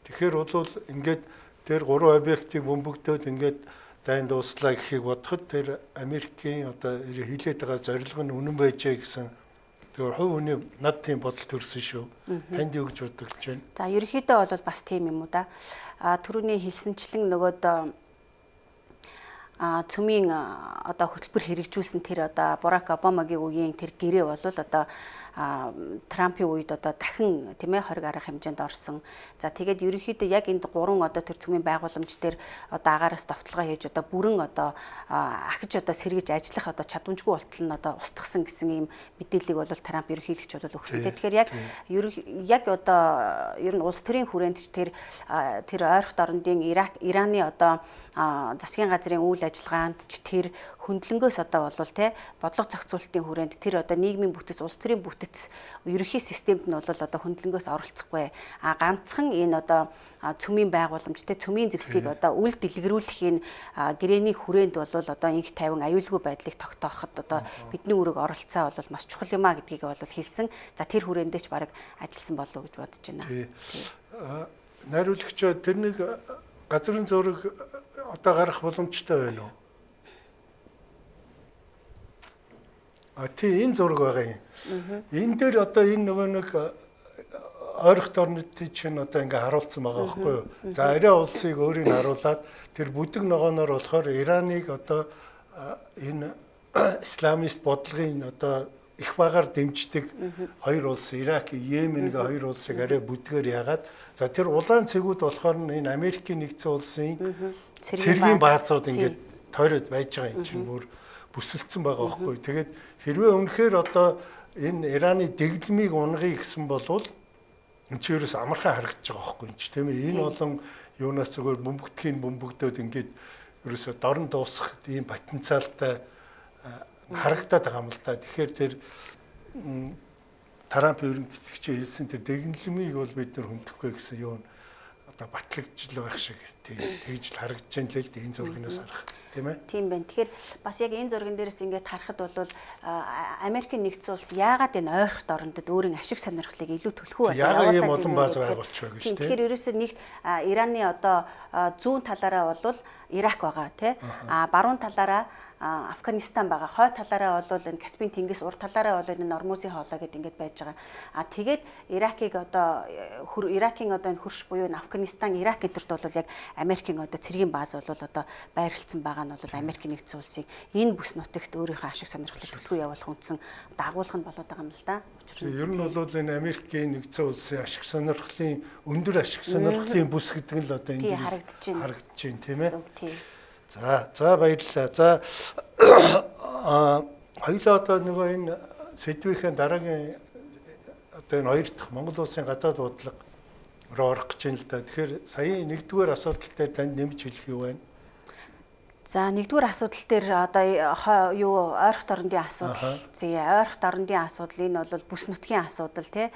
[SPEAKER 1] Тэгэхээр бол ингээд тэр 3 объектыг бөмбөгдөөд ингээд дайн дууслаа гэхийг бодоход тэр Америкийн одоо хилээд байгаа зорилго нь үнэн байжээ гэсэн тэр хувь хүний над тийм бодол төрсөн шүү. Танд юу гэж бодогдож байна?
[SPEAKER 2] За ерөнхийдөө бол бас тийм юм уу да. Түрүүний хэлсэнчлэн нөгөөд цөмийн одоо хөтөлбөр хэрэгжүүлсэн тэр одоо Барак Обамагийн үеийн тэр гэрээ бол одоо Трампын үед одоо дахин тийм ээ 20 арга хэмжээнд орсон. За тэгээд ерөнхийдөө яг энэ 3 одоо тэр цөмийн байгууламж дээр одоо агаараас товтлогоо хийж одоо бүрэн одоо ахиж одоо сэргэж ажиллах одоо чадамжгүй болтол нь одоо устгасан гэсэн ийм мэдээллийг бол Трамп ерөнхийлөгч бол өгсөн. Тэгэхээр яг одоо ер нь улс төрийн хүрээнд ч тэр ойрхон орнын Ираны одоо засгийн газрын үйл ажиллагаанд ч тэр хөндлөнгөөс одоо болвол те бодлого зохицуулалтын хүрээнд тэр одоо нийгмийн бүтэц, улс төрийн бүтэц ерөнхий системд нь бол одоо хөндлөнгөөс оролцохгүй. Ганцхан энэ одоо цөмийн байгууламж те цөмийн зэвсгийг одоо үл дэлгэрүүлэх энэ гэрээний хүрээнд бол одоо инх тайван аюулгүй байдлыг тогтооход одоо бидний үүрэг оролцоо бол маш чухал юм а гэдгийг бол хэлсэн. За тэр хүрээндээ ч баг ажилласан болов уу гэж бодож байна.
[SPEAKER 1] Найруулагч тэр нэг газрын зураг одоо гарах боломжтой байна уу? Тийм энэ зураг байгаа юм. Энэ дээр одоо энэ нөгөө нэг ойрхон орнуудын чинь одоо ингээ харуулсан байгаа байхгүй юу? За арай улсыг өөрийг харуулад тэр бүдэг ногооноор болохоор Ираныг одоо энэ исламист бодлогын одоо их багаар дэмждэг хоёр улс Ирак, Йемен гэх хоёр улсыг арай бүдгээр яагаад за тэр улаан цэгүүд болохоор энэ Америкийн нэгдсэн улсын цэргийн баазууд ингээд тойроод байж байгаа юм чинь бүр бүсэлдсэн байгаа байхгүй. Тэгээд хэрвээ үнэхээр одоо энэ Ираны дэглэмийг унгая гэсэн бол энэ ч ерөөс амархан харагдаж байгаа байхгүй юм чи тийм ээ. Энэ олон юунаас зүгээр бөмбөгдхийн бөмбөгдөөд ингээд ерөөсөө дорн дуусгах ийм потенциалтай харагдаад байгаа юм л да. Тэгэхээр тэр Трамп ерөнхийлөгч хэлсэн тэр дэглэмийг бол бид нар хүндэхгүй гэсэн юу одоо батлагжл байх шиг тэгж л харагдаж байна л дээ энэ зургаас харахад тийм ээ.
[SPEAKER 2] Тийм байна. Тэгэхээр бас яг энэ зурган дээрээс ингээд харахад бол Америкийн нэгдсэн улс яагаад энэ ойрхон дорндод өөрийн ашиг сонирхлыг илүү төлхөө
[SPEAKER 1] яагаад ийм олон бааз байгуулчих вэ гэж тийм.
[SPEAKER 2] Тэгэхээр ерөөсөө нэгт Ираны одоо зүүн талаараа бол Ирак байгаа тий. Баруун талаараа Афганистан байгаа. Хой талаараа бол энэ Каспийн тэнгис, урд талаараа бол энэ Ормузын хоолой гэдээ ингээд байж байгаа. Тэгээд Иракийн одоо энэ хөрш буюу энэ Афганистан, Ирак энтерт бол яг Америкийн одоо цэргийн бааз бол одоо байрлалцсан байгаа нь бол Америкийн нэгдсэн улсын энэ бүс нутагт өөрийнхөө ашиг сонирхлыг төлхөө явуулах үндсэн дагуулх нь болоод байгаа юм л да.
[SPEAKER 1] Ер нь бол энэ Америкийн нэгдсэн улсын ашиг сонирхлын өндөр ашиг сонирхлын бүс гэдэг нь л одоо энд харагдаж байна тийм ээ. За баярлалаа. За хоёулаа одоо нөгөө энэ сэдвийн дараагийн одоо энэ хоёр дахь Монгол улсын гадаад бодлого руу орох гэж байна л да. Тэгэхээр саяын нэгдүгээр асуудал дээр танд нэмж хэлэх юу байна?
[SPEAKER 2] За нэгдүгээр асуудал дээр одоо ойрхон дорндын асуудал. Ойрхон дорндын асуудал энэ бол бүс нутгийн асуудал тий.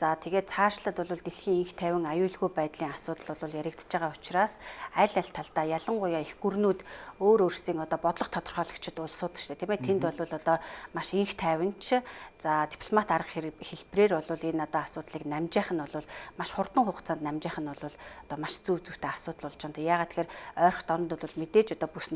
[SPEAKER 2] За тэгээд цаашлаад бол дэлхийн их тайван аюулгүй байдлын асуудал бол яригдж байгаа учраас аль талдаа ялангуяа их гүрнүүд өөрсдийн одоо бодлого тодорхойлагчид улсууд шүү дээ тийм ээ. Тэнд бол одоо маш их тайванч за дипломат арга хэлбэрээр бол энэ одоо асуудлыг намжих нь бол маш хурдан хугацаанд намжих нь бол одоо маш зүйтэй асуудал болж байна. Яагаад тэгэхээр ойрхон дорнд бол мэдээж одоо бүс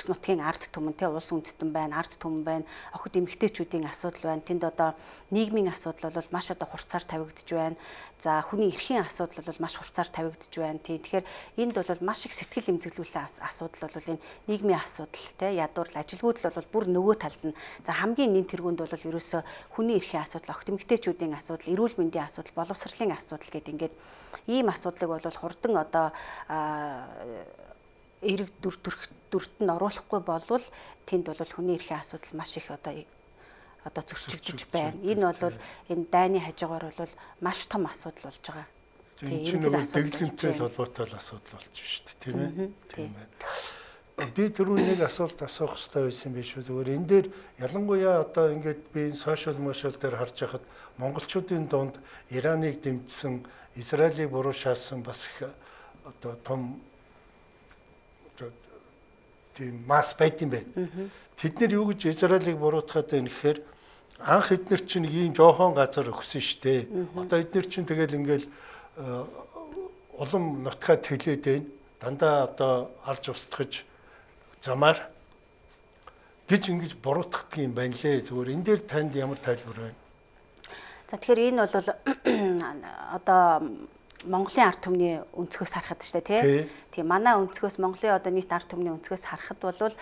[SPEAKER 2] нутгийн ард түмэн те улс үндэстэн байна, ард түмэн байна, охид эмэгтэйчүүдийн асуудал байна. Тэнд одоо нийгмийн асуудал бол маш одоо хурцаар тавигдж байна. За хүний эрхийн асуудал бол маш хурцаар тавигдж байна. Тэгэхээр энд бол маш их сэтгэл эмзэглүүлэх асуудал бол энэ нийгмийн асуудал те ядуурл ажилгүйдэл бол бүр нөгөө талд нь за хамгийн нэм тэргуунд бол ерөөсөө хүний эрхийн асуудал, охид эмэгтэйчүүдийн асуудал, эрүүл мэндийн асуудал, боловсролын асуудал гэдэг ингээд ийм асуудлыг бол хурдан одоо эрэг дүрт нь оруулахгүй болвол тэнд бол хүний эрхийн асуудал маш их одоо зөрчигдөж байна. Энэ бол энэ дайны хажуугаар бол маш том асуудал болж байгаа.
[SPEAKER 1] Тийм энэ дэглэмтэй холбоотой асуудал болж байна шүү дээ, тийм ээ. Тийм байна. Би түрүүн нэг асуулт асуух хэрэгтэй байсан биш үү? Зүгээр энэ дээр ялангуяа одоо ингээд би сошиал дээр харж байхад монголчуудын дунд Ираныг дэмжсэн, Израилийг буруу шаасан бас их одоо том тийм масс байт юм байна. Тэд нэр юу гэж Израилийг буруутгаад байна гэхээр анх эднэр чинь ийм жоохон газар өгсөн штэ. Одоо эднэр чинь тэгэл ингээл улам нутгаа тэлээд байна. Дандаа одоо алж устгаж замаар гэж ингэж буруутгадаг юм байна лээ. Зүгээр энэ дээр танд ямар тайлбар байна?
[SPEAKER 2] За тэгэхээр энэ бол одоо Монголын ард түмний өнцгөөс харахад шүү дээ тийм манай өнцгөөс Монголын одоо нийт ард түмний өнцгөөс харахад бол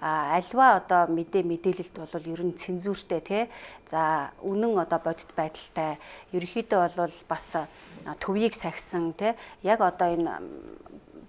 [SPEAKER 2] альва одоо мэдээлэлд бол ер нь цензуртэй тий за үнэн одоо бодит байдалтай ерөнхийдөө бол бас төвийг сахисан тий яг одоо энэ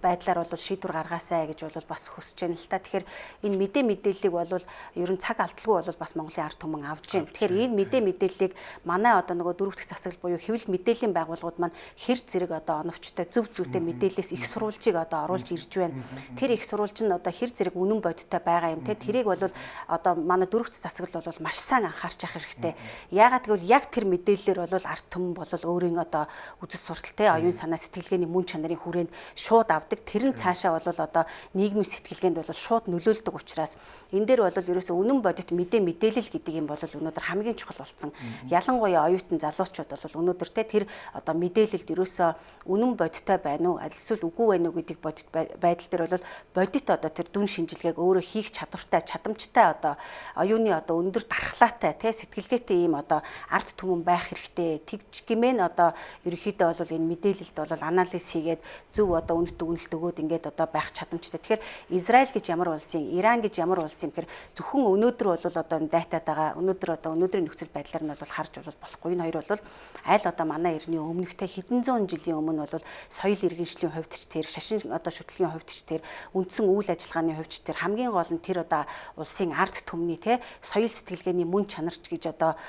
[SPEAKER 2] байдлаар бол шийдвэр гаргаасай гэж бол бас хүсэж байна л та. Тэгэхээр энэ мэдээллийг бол ер нь цаг алдалгүй бол бас Монголын ард түмэн авч байна. Тэгэхээр энэ мэдээллийг манай одоо нөгөө дөрөв дэх засаглал буюу хэвлэл мэдээллийн байгууллагууд маань хэр зэрэг одоо оновчтой зөв зүйтэй мэдээллээс их сурвалжийг одоо оруулж ирж байна. Тэр их сурвалж нь одоо хэр зэрэг үнэн бодиттой байгаа юм те. Тэрийг бол одоо манай дөрөв дэх засаглал бол маш сайн анхаарч явах хэрэгтэй. Яагаад гэвэл яг тэр мэдээллээр бол ард түмэн бол өөрийн одоо үзэл суртал те оюун санаа сэтгэлгээний мөн чанарын хүрээнд шууд тэр нь цаашаа бол одоо нийгмийн сэтгэлгээнд бол шууд нөлөөлдөг учраас энэ дээр бол ерөөсөө үнэн бодит мэдээлэл гэдэг юм бол өнөөдөр хамгийн чухал болсон. Ялангуяа оюутан залуучууд бол өнөөдөр тэр одоо мэдээлэлд ерөөсөө үнэн бодиттой байна уу, аль эсвэл үгүй байна уу гэдэг бодит байдал дээр бол бодит одоо тэр дүн шинжилгээг өөрөө хийх чадвартай, чадамжтай одоо оюуны одоо өндөр дархлаатай сэтгэлгээтэй ийм одоо ард түмэн байх хэрэгтэй. Тэгж гэмээн одоо ерөнхийдөө бол энэ мэдээлэлд бол анализ хийгээд зөв одоо үнэт өгөөд ингээд одоо байх чадамжтай. Тэгэхээр Израиль гэж ямар улс юм, Иран гэж ямар улс юм гэхээр зөвхөн өнөөдөр бол одоо энэ датад байгаа өнөөдрийн нөхцөл байдлаар нь бол харж болохгүй. Энэ хоёр бол аль одоо манай эртний өмнөхтэй хэдэн зуун жилийн өмнө бол соёл иргэншлийн хувьд ч тэр шашин одоо шүтлгийн хувьд ч тэр үндсэн үйл ажиллагааны хувьд ч тэр хамгийн гол нь тэр одоо улсын ард түмний соёл сэтгэлгээний мөн чанарч гэж одоо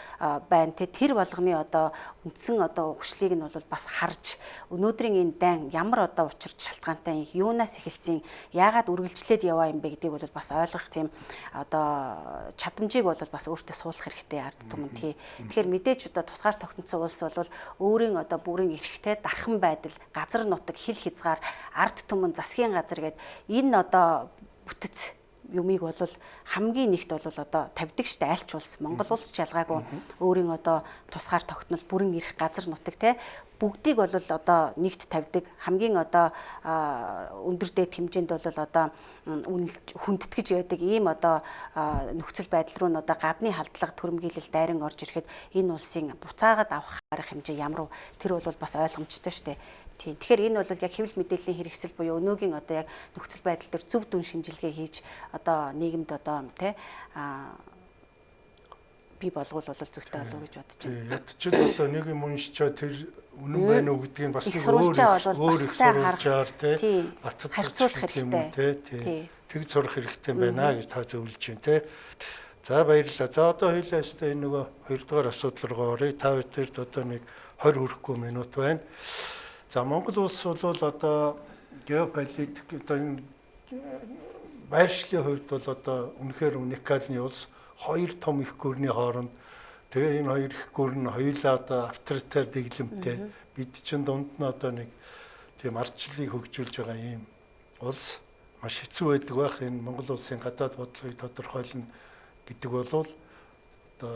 [SPEAKER 2] байна. Тэр болгоны одоо үндсэн одоо ухшлыг нь бол бас харж өнөөдрийн энэ дайн ямар одоо учир шалтгаан хамгаалалтаа юунаас эхэлсэн, яагаад үргэлжлээд яваа юм бэ гэдгийг бол бас ойлгох тийм одоо чадамжийг бол бас өөртөө суулгах хэрэгтэй ард түмэнд. Тэгэхээр мэдээж одоо тусгаар тогтнолцсон улс бол өөрийн одоо бүрэн эрхтэй дархан байдал, газар нутаг, хил хязгаар, ард түмэн, засгийн газар гэдэг энэ одоо бүтэц юмыг бол хамгийн нэгт бол одоо тавьдаг штэ альч улс Монгол улс ч ялгаагүй өөрийн одоо тусгаар тогтнол бүрэн эрх газар нутаг те бүгдийг бол одоо нэгт тавьдаг хамгийн одоо өндөр дээд хэмжээнд бол одоо хүндэтгэж байдаг ийм одоо нөхцөл байдал руу одоо гадны халдлага төрөмгийлэл дайран орж ирэхэд энэ улсын буцаагаад авах арга хэмжээ ямар тэр бол бас ойлгомжтой штэ. Тийм. Тэгэхээр энэ бол яг хэвлэл мэдээллийн хэрэгсэл буюу өнөөгийн одоо яг нөхцөл байдал дээр зөв дүн шинжилгээ хийж одоо нийгэмд одоо тий бий болгоул бол зүйтэй болов уу гэж бодож байна.
[SPEAKER 1] Ядчил одоо нэг юм уншичаа тэр үнэн байна уу гэдгийг бас
[SPEAKER 2] өөр их
[SPEAKER 1] сурвалжаар тий
[SPEAKER 2] харьцуулах хэрэгтэй.
[SPEAKER 1] Тий. Тэг сурах хэрэгтэй байна гэж та зөвлөж байна тий. За баярлалаа. За одоо хоёлаа өстэй энэ нөгөө 2 дугаар асуудал руу оръё. Та бүдэрт одоо нэг 20 хүрэхгүй минут байна. За Монгол улс бол одоо геополитик одоо энэ байршлын хувьд бол одоо үнэхээр уникальны улс хоёр том их гүрний хооронд тэгээ энэ хоёр их гүр нь хоёулаа одоо авторитар дэглэмтэй бид чинь дунд нь одоо нэг тийм ардчлалыг хөгжүүлж байгаа юм улс маш хэцүү байдаг байх энэ Монгол улсын гадаад бодлогыг тодорхойлно гэдэг бол одоо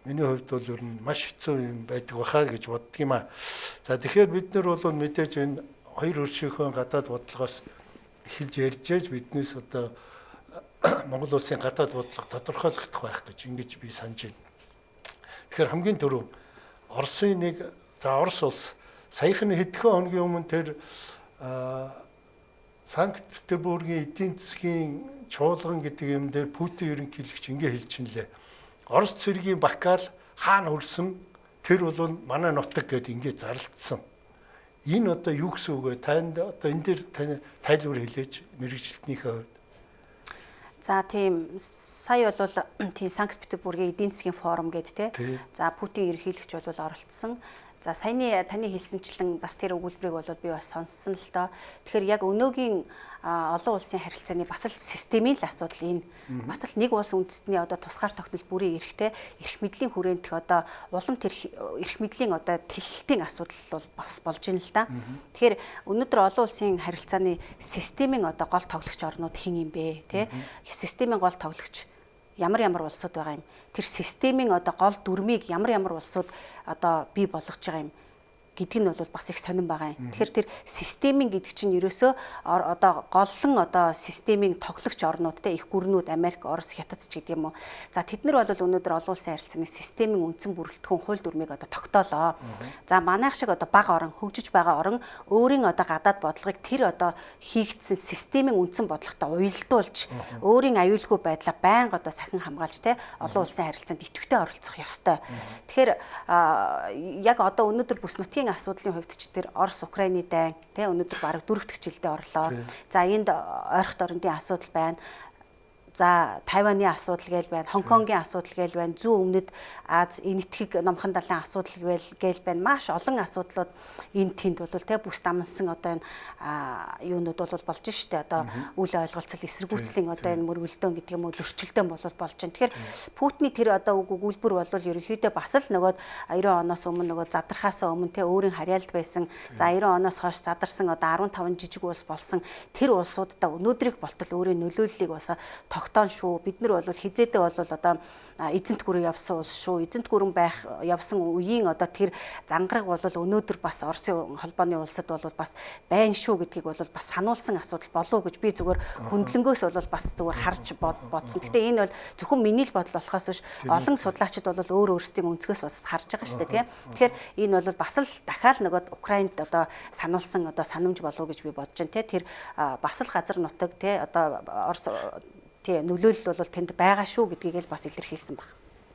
[SPEAKER 1] миний хувьд бол ер нь маш хэцүү юм байдаг бахаа гэж боддог юм аа. За тэгэхээр бид нар бол мэдээж энэ хоёр өршөөхөн гадаад бодлогоос эхэлж ярьж ээж биднээс одоо Монгол улсын гадаад бодлого тодорхойлогдох байх гэж ингэж би санаж байна. Тэгэхээр хамгийн түрүү Оросын нэг Орос улс саяхан хэдхэн хоногийн өмнө тэр Санкт Петербургийн эдийн засгийн чуулган гэдэг юм дээр Путин ерөнхийлөгч ингэ хэлж чинлээ. Орос цэргийн Бакал хаана хүрсэн тэр бол манай нутаг гэдээ ингэ зарлагдсан. Энэ одоо юу гэсэн үг вэ? Танд одоо энэ дээр тайлбар хэлээч мэрэгчлэтнийхээ хувьд.
[SPEAKER 2] За тийм сая бол тийм Санкт Петербургийн эдийн засгийн форум гэдэг те. За Путин ерөнхийлөгч бол оролцсон. За саяны таны хэлсэнчлэн бас тэр өгүүлбэрийг бол би бас сонссон л доо. Тэгэхээр яг өнөөгийн олон улсын харилцааны бас л системийн л асуудал энэ. Бас л нэг улс үндэстний одоо тусгаар тогтнол бүрийн эрхтэй эрх мэдлийн хүрээнтэх одоо улам тэр эрх мэдлийн одоо тэлэлтийн асуудал бол бас болж байна л да. Тэгэхээр өнөөдөр олон улсын харилцааны системийн одоо гол тоглогч орнууд хэн юм бэ те? Системийн гол тоглогч ямар улсууд байгаа юм. Тэр системийн одоо гол дүрмийг ямар улсууд одоо бий болгож байгаа юм гэдэг нь бол бас их сонирн байгаа юм. Тэгэхээр тэр системийн гэдэг чинь ерөөсөө одоо голлон одоо системийн тоглогч орнууд те их гүрнүүд Америк, Орос, Хятад ч гэдэг юм уу. За тэд нар бол өнөөдөр олон улсын харилцааны системийн үндсэн бүрэлдэхүүн хууль дүрмийг одоо тогтоолоо. За манайх шиг одоо бага орон хөгжиж байгаа орон өөрийн одоо гадаад бодлогыг тэр одоо хийгдсэн системийн үндсэн бодлоготой уялдуулж өөрийн аюулгүй байдлаа байнга одоо сахин хамгаалж те олон улсын харилцаанд идэвхтэй оролцох ёстой. Тэгэхээр яг одоо өнөөдөр бүс нутгийн асуудлын хувьд ч тэр Орос Украины дайн тий өнөөдөр бараг 4 дахь жилдээ орлоо. За энд ойрхот орондын асуудал байна. За Тайваны асуудал гээл байна, Хонконгийн асуудал гээл байна, зүүн өмнөд Аз энэтхэг номхон далайн асуудал гээл байна. Маш олон асуудлууд энэ тэнд бол те бүс дамнсан одоо энэ юунууд бол болж штэ одоо үл ойлголцол эсэргүүцлийн одоо энэ мөргөлдөөн гэдэг юм уу зөрчилдөөн болж байна. Тэгэхээр Путиний тэр одоо өгүүлбэр бол ерөнхийдөө бас л нөгөө 90 оноос өмнө нөгөө задрахаасаа өмнө те өөрийн харьяалд байсан. За 90 оноос хойш задарсан одоо 15 жижиг улс болсон тэр улсуудаа өнөөдрийг болтол өөрийн нөлөөллийг бас тогтоон шүү. Бид нар бол хизээдээ бол одоо эзэнт гүрэн явсан улс шүү. Эзэнт гүрэн байх явсан үеийн одоо тэр зангараг бол өнөөдөр бас Оросын холбооны улсад бол бас байна шүү гэдгийг бол бас сануулсан асуудал болов гэж би зүгээр хөндлөнгөөс бол бас зүгээр харж бодсон. Гэтэ энэ бол зөвхөн миний л бодол болохоос биш олон судлаачид бол өөр өөрсдийн өнцгөөс бас харж байгаа шүү дээ тийм. Тэгэхээр энэ бол бас л дахиад нөгөө Украинд одоо сануулсан одоо санамж болов гэж би бодож байна тийм. Тэр бас л газар нутаг тийм одоо Орос нөлөөлөл бол тэнд байгаа шүү гэдгийг л бас илэрхийлсэн баг.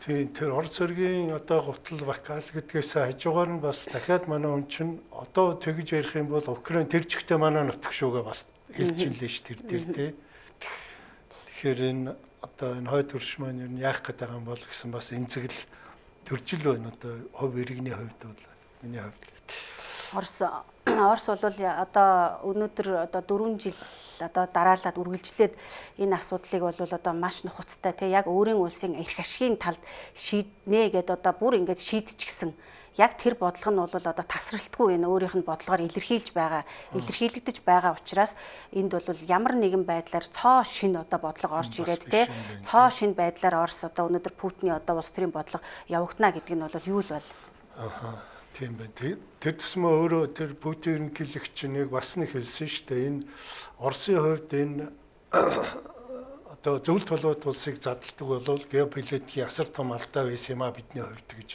[SPEAKER 1] Тийм тэр Орос цэргийн одоо гутал Бакал гэдгээс хажуугаар нь бас дахиад манай хүн чинь одоо тэгж ярих юм бол Украин тэр чигтээ манай нутаг шүүгээ бас хэлж инлээ ш тэр тий. Тэгэхээр энэ одоо энэ хойд хөрш маань юу яах гээд байгаа юм бол гэсэн бас эмзэгэл төржил байна одоо хувь иргэний хувьд бол миний хувьд.
[SPEAKER 2] Орос бол одоо өнөөдөр одоо 4 жил одоо дараалаад үргэлжлээд энэ асуудлыг бол одоо маш нухацтай тий яг өөрийн улсын эрх ашигын талд шийднэ гэдээ одоо бүр ингэж шийдчихсэн. Яг тэр бодлого нь бол одоо тасралтгүй энэ өөрийнх нь бодлогоор илэрхийлэгдэж байгаа учраас энд бол ямар нэгэн байдлаар цоо шин одоо бодлого орж ирээд тий цоо шин байдлаар Орос одоо өнөөдөр Путиний одоо улс төрийн бодлого явагдана гэдэг нь бол юу л бол.
[SPEAKER 1] Тийм байна. Тэр төсмөө өөрөө тэр Путин гэлэгч нэг бас нэг хэлсэн шүү дээ. Энэ Оросын хувьд энэ одоо зөвлөлт толгойд улсыг задалдаг бол геополитикийн асар том алдаа байсан юм а бидний хувьд гэж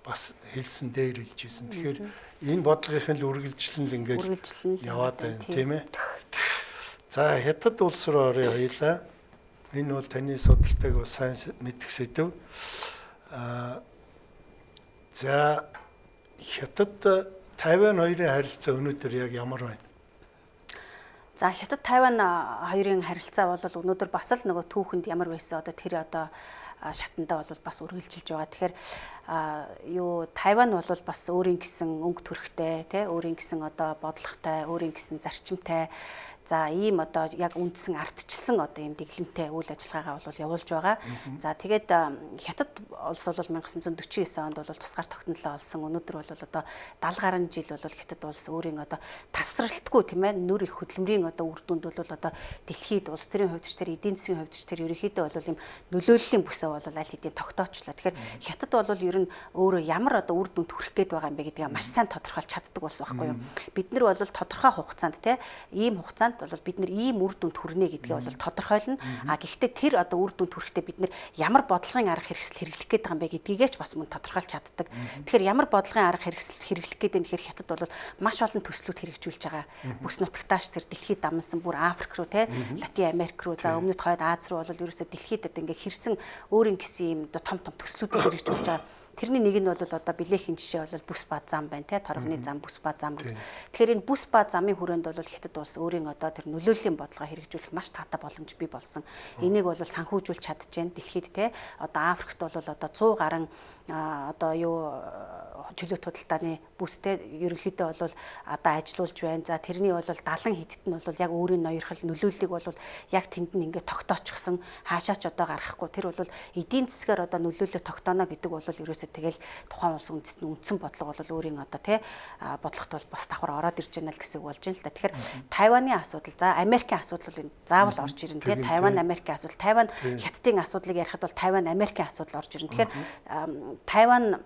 [SPEAKER 1] бас хэлсэн дээр хэлжсэн. Тэгэхээр энэ бодлогын л үргэлжлэл ингээд яваад байна тийм ээ. За Хятад улс руу орё хоёлаа. Энэ бол таны судалтайг бас сайн мэдэх сэдв. За Хятад Тайвань хоёрын харилцаа өнөөдөр яг ямар байна?
[SPEAKER 2] За Хятад Тайвань хоёрын харилцаа бол өнөөдөр бас л нөгөө түүхэнд ямар байсан одоо тэр одоо шатандаа бол бас үргэлжилж байгаа. Тэгэхээр Тайвань бол бас өөрийн гэсэн өнгө төрхтэй тий өөрийн гэсэн одоо бодлоготой, өөрийн гэсэн зарчимтай за ийм одоо яг үндсэн ардчилсан одоо ийм дэглэмтэй үйл ажиллагаагаа бол явуулж байгаа. За тэгээд Хятад улс бол 1949 онд бол тусгаар тогтнолоо олсон. Өнөөдөр бол одоо 70 гаруй жил бол Хятад улс өөрийн одоо тасралтгүй тийм ээ нүр их хөдөлмөрийн одоо үр дүнд бол одоо дэлхийд улс төрийн хувьд ч тэр эдийн засгийн хувьд ч тэр ерөнхийдөө бол ийм нөлөөллийн бүсээ бол аль хэдийн тогтоочлаа. Тэгэхээр Хятад бол ер нь өөрөө ямар одоо үр дүнд хүрэх гээд байгаа юм бэ гэдгийг маш сайн тодорхойлж чаддаг болсон байхгүй юу? Бид нар бол тодорхой хугацаанд тийм ийм хугацаанд бол бид нар ийм үр дүнд хүрнэ гэдгийг бол тодорхойлно. Гэхдээ тэр одоо үр дүнд хүрэхдээ бид нар ямар бодлогын арга хэрэгсэл хэрэглэх гээд байгаа юм бэ гэдгийгээ ч бас мөн тодорхойлж чаддаг. Тэгэхээр ямар бодлогын арга хэрэгсэл хэрэглэх гээд байна гэхээр Хятад бол маш олон төслүүд хэрэгжүүлж байгаа. Бүс нутагтааш тэр дэлхийд дамнасан бүр Африк руу те Латин Америк руу за өмнөд хойд Аз руу бол ерөөсөө дэлхийд одоо ингээ хэрсэн өөрийн гэсэн юм том төслүүдийг хэрэгжүүлж байгаа. Тэрний нэг нь бол одоо билехийн жишээ бол бүс ба зам байна те торгоны зам бүс ба зам гэж. Тэгэхээр энэ бүс ба замын хүрээнд бол Хятад улс өөрийн одоо тэр нөлөөллийн бодлогоо хэрэгжүүлэх маш таатай боломж бий болсон. Энийг бол санхүүжүүлж чадчихээн дэлхийд те одоо Африкт бол одоо 100 гаруй одоо чөлөөт худалдааны бүстэй ерөнхийдөө бол одоо ажилуулж байна. За тэрний бол 70 хэдт нь бол яг өөрийн ноёрхол нөлөөллийг бол яг тэнд нь ингээд тогтоочихсон хаашаа ч одоо гарахгүй. Тэр бол эдийн засгаар одоо нөлөөлөл тогтооно гэдэг бол ерөөсөө тэгэл тухайн улс үндсэн бодлого бол өөрийн одоо тий бодлогот бол бас давхар ороод ирж байна л гэсэн үг болж байна л да. Тэгэхээр Тайваны асуудал за Америкийн асуудал бол заавал орж ирнэ. Тэгээ Тайвань Америкийн асуудал Тайвань Хятадын асуудлыг ярихад бол Тайвань Америкийн асуудал орж ирнэ. Тэгэхээр Тайвань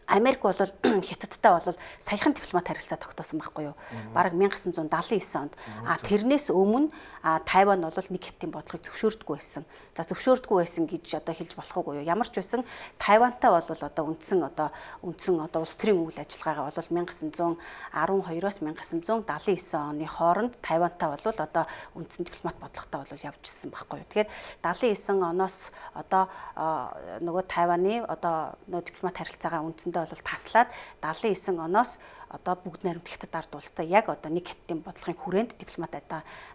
[SPEAKER 2] Америк бол Хятадтай бол саяхан дипломат харилцаа тогтоосон байхгүй юу? Бараг 1979 онд. Тэрнээс өмнө Тайвань бол нэг хятадын бодлогыг зөвшөөрдөггүй байсан. За зөвшөөрдөггүй байсан гэж одоо хэлж болохгүй юу? Ямар ч байсан Тайваньтай бол одоо үндсэн улс төрийн үйл ажиллагаагаа бол 1912-оос 1979 оны хооронд Тайваньтай бол одоо үндсэн дипломат бодлоготой бол явж ирсэн байхгүй юу? Тэгэхээр 79 оноос одоо нөгөө Тайваны одоо нөгөө дипломат харилцаагаа үндсэндээ бол таслаад 79 оноос одоо бүгд найрамд Хятад ард улстай яг одоо нэг хятадын бодлогын хүрээнд дипломат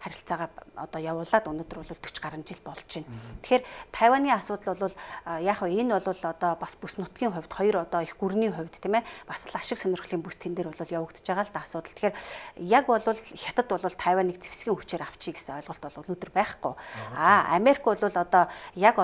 [SPEAKER 2] харилцаагаа одоо явуулаад өнөөдөр бол 40 гаруй жил болж байна. Тэгэхээр Тайваны асуудал бол яг энэ бол одоо бас бүс нутгийн хувьд хоёр одоо их гүрний хувьд тийм ээ бас л ашиг сонирхлын бүс тэн дээр бол явагдаж байгаа л да асуудал. Тэгэхээр яг бол Хятад бол Тайваныг зэвсгийн хүчээр авчий гэсэн ойлголт бол өнөөдөр байхгүй. Америк бол одоо яг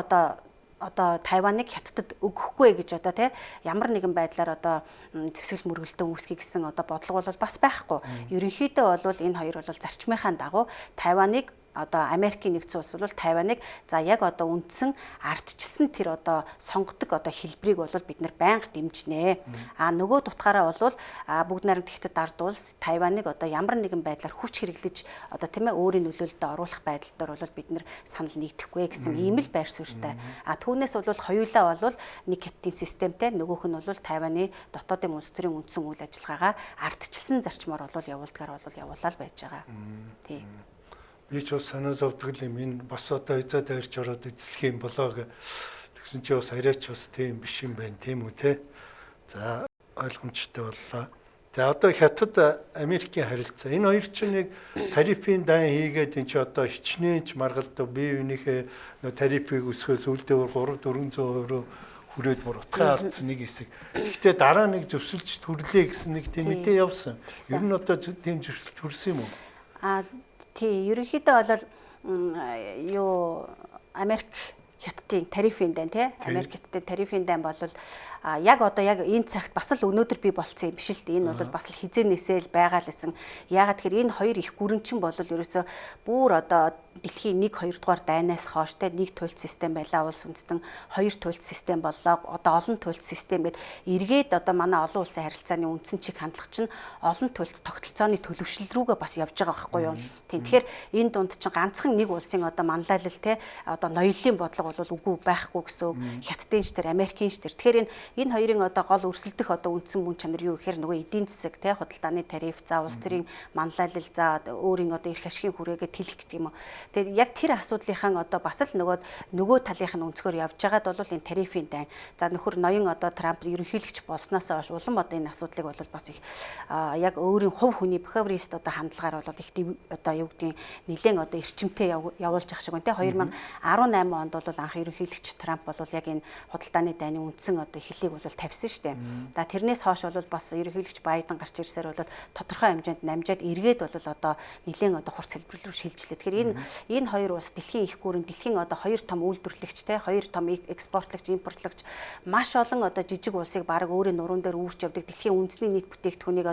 [SPEAKER 2] одоо Тайваныг Хятадд өгөхгүй гэж одоо тий ямар нэгэн байдлаар одоо зэвсгэл мөргөлдөн үүсгэх гэсэн одоо бодлого бол бас байхгүй. Ерөнхийдөө бол энэ хоёр бол зарчмынхаа дагуу Тайваныг одоо Америкийн нэгдсэн улс бол Тайваныг за яг одоо үндсэн ардчилсан тэр одоо сонгодог одоо хэлбэрийг бол бид нар байнга дэмжнэ. Нөгөө утгаараа бол бүгд найрамд Хятад ард улс Тайваныг одоо ямар нэгэн байдлаар хүч хэрэглэж одоо тийм ээ өөрийн нөлөөлөлдөө оруулах байдал дээр бол бид нар санал нэгдэхгүй гэсэн ийм л байр суурьтай. Түүнээс бол хоёулаа бол нэг хятадын системтэй нөгөөх нь бол Тайваны дотоодын улс төрийн үндсэн үйл ажиллагаагаа ардчилсан зарчмаар бол явуулдгаар бол явуулаад байж байгаа. Тий.
[SPEAKER 1] Би ч бас санаа зовдөг юм энэ бас одоо эзэд ирж ороод эзлэх юм болоо тэгсэн чи бас арайч бас тийм биш юм байна тийм үү те. За ойлгомжтой боллоо. За одоо Хятад Америкийн харилцаа энэ хоёр чинь нэг тарифын дан хийгээд энэ чи одоо хичнээн ч маргалдав бие биенийхээ тарифыг өсгөөс үлдээвэр 300-400% хүрээд бүр утгаа алдсан нэг хэсэг. Гэхдээ дараа нэг зөвсөлж төрлөө гэсэн нэг тийм мэдээ явсан. Ер нь одоо тийм зөвсөлт хүрсэн юм уу?
[SPEAKER 2] Тий, ерөнхийдөө бол юу Америк хятадын тарифын дан тий Америк хятадын тарифын дан бол яг энэ цагт бас л өнөөдөр би болцсон юм биш л дээ. Энэ бол бас л хизээнээсээ л байгаа л гэсэн. Ягаад тэгэхээр энэ хоёр их гүрэнчин бол ерөөсөө бүр дэлхийн 1-2 дугаар дайнаас хойш те нэг туйлт систем байлаа, улс үндэстэн хоёр туйлт систем боллоо. Олон туйлт систем гэд эргээд манай олон улсын харилцааны үндсэн чиг хандлага чинь олон туйлт тогтолцооны төлөвшил рүүгээ бас явж байгаа байхгүй юу? Тийм. Тэгэхээр энэ дунд чинь ганцхан нэг улсын ноёллын те ноёллын бодлого бол үгүй байхгүй гэсэн хятадын ш тэр Америкийн ш тэр. Тэгэхээр энэ хоёрын гол өрсөлдөх үндсэн мөн чанар юу гэхээр нөгөө эдийн засаг те худалдааны тариф, за улс төрийн манлайлал, за өөрийн эрх ашигын хүрээгээ тэлэх гэдэг юм уу. Тэгээд яг тэр асуудлынхан бас л нөгөө талынх нь өнцгөр явж байгаад бол энэ тарифын дан. За нөхөр ноён Трамп ерөнхийлөгч болсноос хойш улам энэ асуудлыг бол бас их яг өөрийн хувь хүний behaviorist хандлагаар бол их юу гэдгийг нэлээд эрчимтэй явуулж явах шиг байна те. 2018 онд бол анх ерөнхийлөгч Трамп бол яг энэ худалдааны дайны үндсэн эхлэлийг бол тавьсан шүү дээ. За тэрнээс хойш бол бас ерөнхийлөгч Байден гарч ирсээр бол тодорхой хэмжээнд намжаад эргээд бол нэлээд хурц хэлбэр рүү шилжлээ. Тэгэхээр энэ хоёр бас дэлхийн их гүрэн, дэлхийн хоёр том үйлдвэрлэгч те, хоёр том экспортлагч, импортлагч маш олон жижиг улсыг баг өөрийн нуруунд дээр үүрч явдаг дэлхийн үндэсний нийт бүтээгдэхүүнийг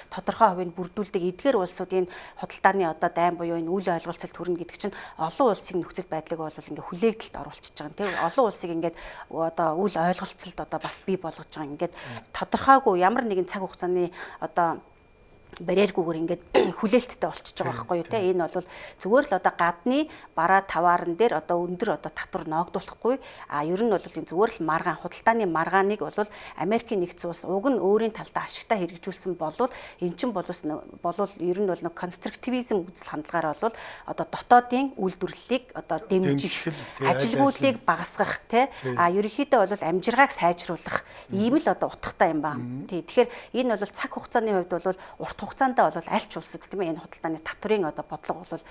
[SPEAKER 2] тодорхой хувийн бүрдүүлдэг эдгээр улсууд энэ худалдааны дайн буюу энэ үйл ойлголцолд хүрнэ гэдэг чинь олон улсын нөхцөл байдлыг бол ингээ хүлээгдэлд оруулчихж байгаа. Тэг олон улсыг ингээд үйл ойлголцолд бас бий болгож байгаа. Ингээд тодорхойгүй ямар нэгэн цаг хугацааны барьергүйгээр ингээд хүлээлттэй болчихж байгаа байхгүй юу те. Энэ бол зүгээр л гадны бараа таваарн дээр өндөр татвар ноогдуулахгүй ер нь бол энэ зүгээр л маргаан худалдааны маргааныг бол Америкийн нэгдсэн улс уг нь өөрийн талдаа ашигтай хэрэгжүүлсэн болвол эн чинь болов ер нь бол конструктивизм үзэл хандлагаараа бол дотоодын үйлдвэрлэлийг дэмжих, ажилгүйдлийг багасгах те ерөнхийдөө бол амжиргааг сайжруулах ийм л утгатай юм байна. Тэгэхээр энэ бол цаг хугацааны хувьд бол урт хугацаанд бол аль ч улсад тийм ээ энэ худалдааны татврын бодлого бол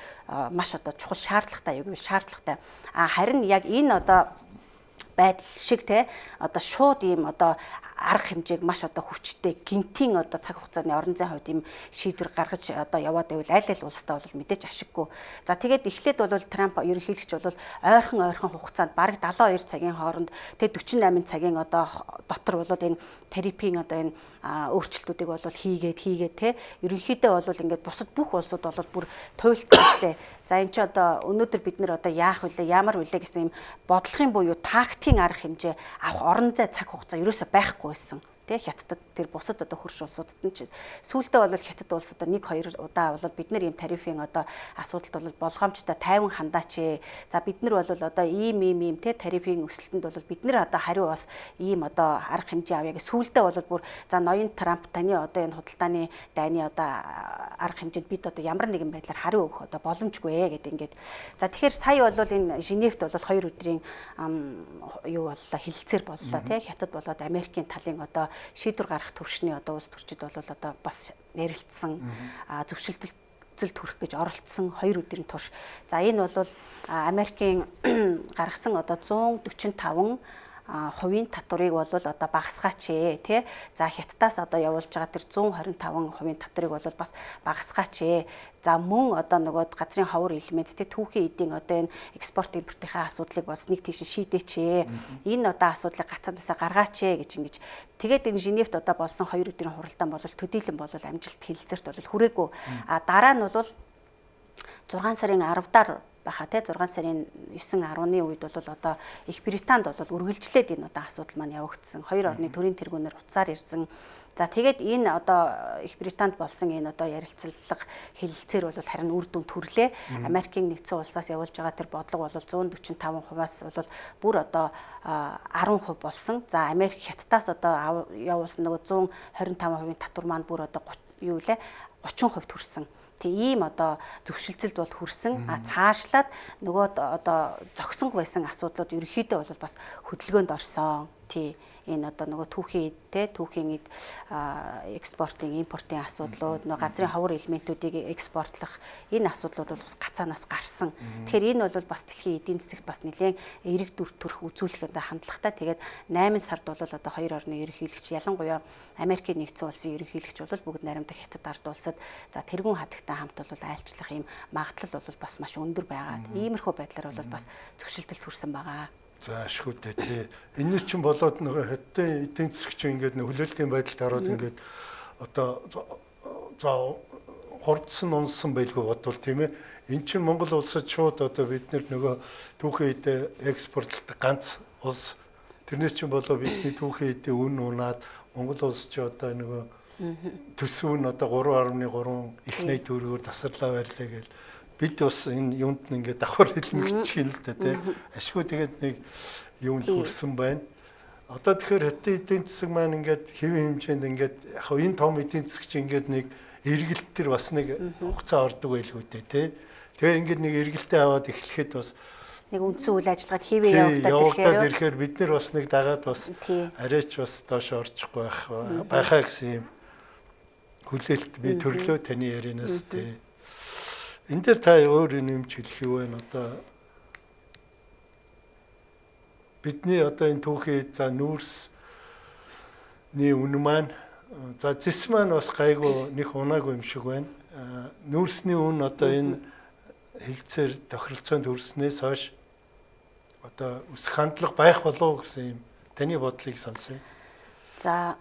[SPEAKER 2] маш чухал шаардлагатай юу гэвэл шаардлагатай. Харин яг энэ байдал шиг те шууд ийм арга хэмжээг маш хүчтэй гинтийн цаг хугацааны орон зайн хувьд ийм шийдвэр гаргаж яваад байвал аль улстай бол мэдээж ашиггүй. За тэгээд эхлээд бол Трамп ерөнхийлөгч бол ойрхон хугацаанд бараг 72 цагийн хооронд тэг 48 цагийн дотор бол энэ тарифын энэ өөрчлөлтүүдийг бол хийгээд те ерөнхийдөө бол ингээд бусад бүх улсууд бол бүр туйлцсан штэ. За энэ ч өнөөдөр бид нэр яах вүлээ, ямар вүлээ гэсэн юм бодлогын буюу тактикийн арга хэмжээ авах орон зай цаг хугацаа ерөөсөй байхгүй байсан. Тэ хятадд тэр бусад хөрш улсуудад нь сүүлдээ бол хятад улсууд 1-2 удаа бол бид нар ийм тарифын асуудалд бол болгоомжтой тайван хандаач. За бид нар бол ийм тэ тарифын өсөлтөнд бол бид нар хариу бас ийм арга хэмжээ авъя гэж сүүлдээ бол бүр за ноён Трамп таны энэ худалдааны дайны арга хэмжээнд бид ямар нэгэн байдлаар хариу өгөх боломжгүй гэдэг ингээд. За тэгэхээр сая бол энэ Женевт бол 2 өдрийн юу боллоо хилцээр боллоо тэ хятад болоод Америкийн талын шийдвэр гаргах төвшний улс төрчид бол бас ярилцсан зөвшөлтөлд хүрэх гэж оролцсон 2 өдрийн турш. За энэ бол Америкийн гаргасан 145 хувийн татварыг бол багасгаач тий. За хятадаас явуулж байгаа тэр 125 хувийн татварыг бол бас багасгаач. За мөн нөгөө газрын ховор элемент тий түүхийн эдийн энэ экспорт импортынхаа асуудлыг бас нэг тийш шийдээч. Энэ асуудлыг гацаандаасаа гаргаач гэж ингэж. Тэгээд энэ Женевт болсон 2 өдрийн хуралдаан бол төдийлөн бол амжилт хэлэлцээрт бол хүрээгүй. Дараа нь бол 6 сарын 10-даар баха те 6 сарын 9-10-ны үед бол Их Британд бол үргэлжлээд энэ асуудал маань явагдсан. Хоёр орны төрийн тэргүүнээр уцаар ирсэн. За тэгээд энэ Их Британд болсон энэ ярилцлага хэлэлцээр бол харин үр дүн төрлөө. Америкийн нэгдсэн улсаас явуулж байгаа тэр бодлого бол 145%-аас бол бүр 10% болсон. За Америк хятадаас явуулсан нөгөө 125% татвар маань бүр юу лээ 30% төрсэн. Ийм зөвшөлтөлд бол хүрсэн. Цаашлаад нөгөө зогсонг байсан асуудлууд ерөнхийдөө бол бас хөдөлгөөнд орсон. тий энэ одоо нөгөө түүхийн те түүхийн экспортын импортын асуудлууд нөгөө газрын ховор элементүүдийг экспортлох энэ асуудлууд бол бас гацаанаас гарсан. Тэгэхээр энэ бол бас дэлхийн эдийн засагт бас нэлээд эерэг дүр төрх үзүүлэлтэд хандлагатай. Тэгээд 8 сард бол одоо хоёр орны ерөнхийлөгч ялангуяа Америкийн нэгдсэн улсын ерөнхийлөгч бол бүгд наримдах Хятад ард улсад за тэргүүн хатагтай хамт бол айлчлах ийм магадлал бол бас маш өндөр байгаа. Иймэрхүү байдлаар бол бас зөвшөлтөлд хүрсэн байгаа.
[SPEAKER 1] За ашгүйтэй тий. Энэс чинь болоод нөгөө Хятадын эдийн засагч ингээд нөхөлөлтийн байдалд хараад ингээд одоо за хурдсан унсан байлгүй бодвол тийм ээ. Эн чинь Монгол улсад шууд одоо бид нөгөө түүхэн эдээ экспортлдог ганц улс. Тэрнээс чинь болоо бидний түүхэн эдээ үн унаад Монгол улс чи одоо нөгөө төсөв нь одоо 3.3 их найт төгрөгөөр тасарлаа байрлаа гэж бид бас энэ юунд нь ингээд давхар хэлмэгч юм л да тий. Ашгүй тэгээд нэг юунд хүрсэн байна. Одоо тэгэхээр Хятадын эдийн засаг маань ингээд хэвийн хэмжээнд ингээд яг энэ том эдийн засаг чинь ингээд нэг эргэлт төр бас нэг хугацаа ордог байлгүй дээ тий. Тэгээ ингээд нэг эргэлтээ аваад эхлэхэд бас
[SPEAKER 2] нэг үндсэн үйл ажиллагааг хэвээ явагдаад
[SPEAKER 1] ирэхээр бид нар бас нэг дагаад бас арайч бас доош орчихгүй байхаа гэсэн юм хүлээлт би төрлөө таны ярианаас тий. Энд дээр та өөр нэмж хэлэх юу вэ? Одоо бидний одоо энэ түүхий за нүүрсний үн маань за зэс маань бас гайгүй нэг унаагүй юм шиг байна. Нүүрсний үн одоо энэ хилцээр тохиролцоонд хүрснээс хойш одоо өсөх хандлага байх болов гэсэн юм таны бодлыг сонсъё.
[SPEAKER 2] За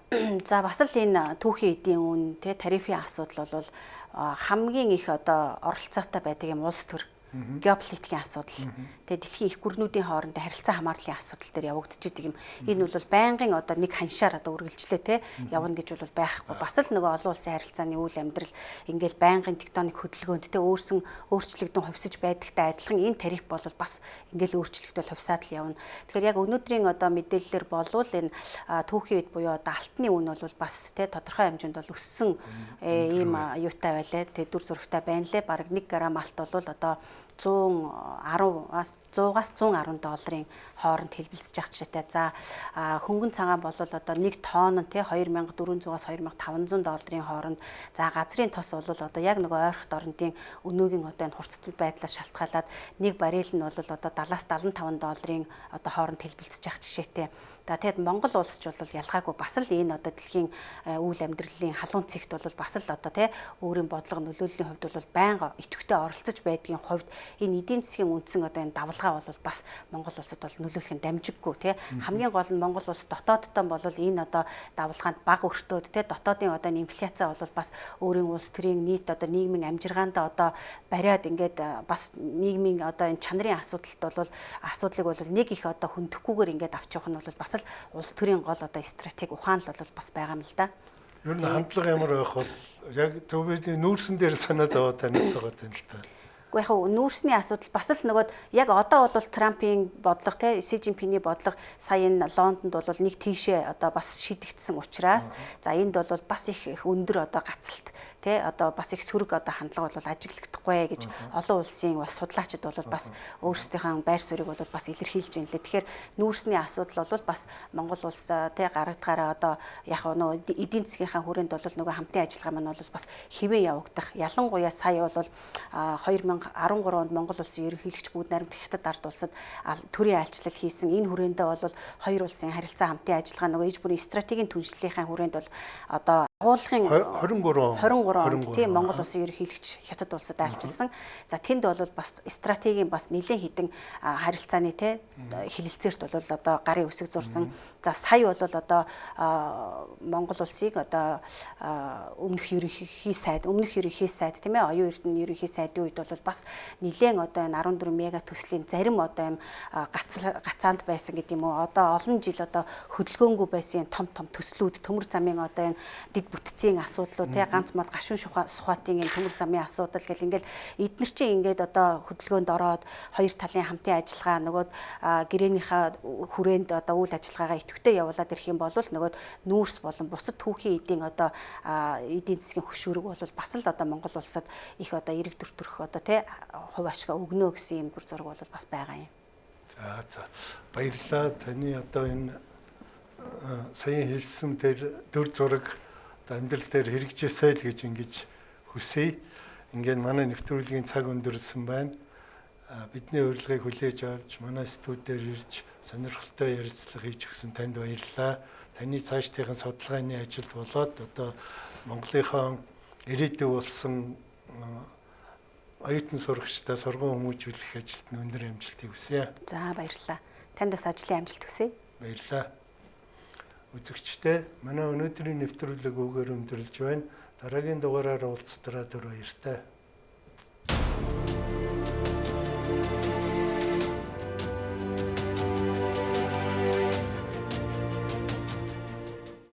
[SPEAKER 2] бас л энэ түүхийн эдийн үн те тарифын асуудал бол хамгийн их одоо оролцоотой байдаг юм улс төр геополитикийн асуудал. Тэгээ дэлхийн их гүрнүүдийн хоорондын харилцаа хамаарлын асуудал дээр явагдаж идэг юм. Энэ бол байнгын одоо нэг ханшаар одоо үргэлжлээ те явна гэж бол байхгүй. Бас л нөгөө олон улсын харилцааны үйл амьдрал ингээл байнгын тектоник хөдөлгөөнд те өөрчлөгдөн хувьсаж байдагтай адилхан энэ тариф бол бас ингээл өөрчлөгдөөл хувьсаад л явна. Тэгэхээр яг өнөөдрийн одоо мэдээллээр болвол энэ түүхийн үед буюу одоо алтны үн бол бас те тодорхой хэмжээнд бол өссөн ийм аюутай байлаа. Тэгээ дүр зурагтай байна лээ. Бараг 1 грамм алт бол одоо 110-аас 110 долларын хооронд хэлбэлцэж явах жишээтэй. За хөнгөн цагаан бол одоо 1 тонн нь те 2400-аас 2500 долларын хооронд. За газрын тос бол одоо яг нөгөө ойрхот орондын өнөөгийн одоо энэ хурцтай байдлаас шалтгаалаад 1 баррел нь бол одоо 70-аас 75 долларын одоо хооронд хэлбэлцэж явах жишээтэй. Тэгээд Монгол улс ч бол ялгаагүй бас л энэ одоо дэлхийн үйл амьдралын халуун цэгт бол бас л одоо те өөрийн бодлого нөлөөллийн хувьд бол байнга идэвхтэй оролцож байдгийн хувьд энэ эдийн засгийн үндсэн одоо энэ давлгаа бол бас Монгол улсад бол нөлөөлөх нь дамжиггүй те хамгийн гол нь Монгол улс дотооддоо бол энэ одоо давлгаанд бага өртөөд те дотоодын одоо инфляци бол бас өөрийн улс төрийн нийт одоо нийгмийн амжиргаанд одоо бариад ингээд бас нийгмийн одоо энэ чанарын асуудлыг бол нэг их одоо хөндөөхгүйгээр ингээд авч явах нь бол бас л улс төрийн гол одоо стратеги ухаан л бол бас байгаа юм л да.
[SPEAKER 1] Ер нь хандлага ямар байх бол яг зөвхөн нүүрсэн дээр санаа зовоод танаас байгаа юм л та.
[SPEAKER 2] Гэхдээ яг нүүрсний асуудал бас л нөгөө яг одоо бол Трампын бодлого те Си Жинпиний бодлого сая энэ Лондонд бол нэг тийшээ одоо бас шийдэгдсэн учраас за энд бол бас их өндөр одоо гацалт те одоо бас их сөрөг одоо хандлага бол ажиглагдахгүй гэж олон улсын бас судлаачид бол бас өөрсдийнхээ байр суурийг бол бас илэрхийлж байна лээ. Тэгэхээр нүүрсний асуудал бол бас Монгол улс те гаргадгаараа одоо яг нөгөө эдийн засгийнхаа хүрээнд бол нөгөө хамтын ажиллагаа маань бол бас хэвээ явагдах. Ялангуяа сая бол 2013 онд Монгол улсын ерөнхийлөгч бүгд наримт Хятад ард улсад төрийн айлчлал хийсэн. Энэ хүрээндээ бол хоёр улсын харилцаа хамтын ажиллагаа нөгөө ээж бүрийн стратегийн түншлэлийн хүрээнд бол одоо агуулгын 23 онд тийм Монгол улсын ерөнхийлөгч Хятад улсад айлчилсан. За тэнд бол бас стратегийн бас нэлээд хідэн харилцааны те хилэлцээрт бол одоо гарын үсэг зурсан. За сая бол одоо Монгол улсыг одоо өмнөх ерөнхий сайд тийм ээ оюун эрдэнэ ерөнхий сайдын үед бол бас нэлээд одоо энэ 14 мега төслийн зарим одоо юм гацаанд байсан гэдэг юм уу. Одоо олон жил одоо хөдөлгөөнгүй байсан том төслүүд төмөр замын одоо энэ дэд бүтцийн асуудлууд те ганц мод гашуун сухатын энэ төмөр замын асуудал гэл ингээл эднэр чинь ингээд одоо хөдөлгөөнд ороод хоёр талын хамтын ажиллагаа нөгөө гэрээнийхээ хүрээнд одоо үйл ажиллагаагаа идэвхтэй явуулаад ирэх юм бол нөгөө нүүрс болон бусад түүхийн эдийн одоо эдийн засгийн хөшүүрэг бол бас л одоо Монгол улсад их одоо эрэг дүр төрх одоо те хувь ашгаа өгнө гэсэн юм бүр зураг бол бас байгаа юм.
[SPEAKER 1] За баярлалаа. Таны одоо энэ саяхан хэлсэн тэр дүр зураг амьдрал дээр хэрэгжээсэй л гэж ингэж хүсье. Ингээд манай нэвтрүүлгийн цаг өндөрлсөн байна. Бидний урилгыг хүлээж авч манай студиудээр ирж сонирхолтой ярилцлага хийж өгсөн танд баярлалаа. Таны цаашдын судалгааны ажилд болоод одоо Монголынхаа ирээдүй болсон оюутан сурагчдаа сургууль хүмүүжүүлэх ажилд нь өндөр амжилтыг хүсье.
[SPEAKER 2] За баярлалаа. Танд бас ажлын амжилт хүсье.
[SPEAKER 1] Баярлалаа. Үзэгчдээ манай өнөөдрийн нэвтрүүлэг үгээр өндөрлж байна. Дараагийн дугаараар уулзтраа түр баяртай.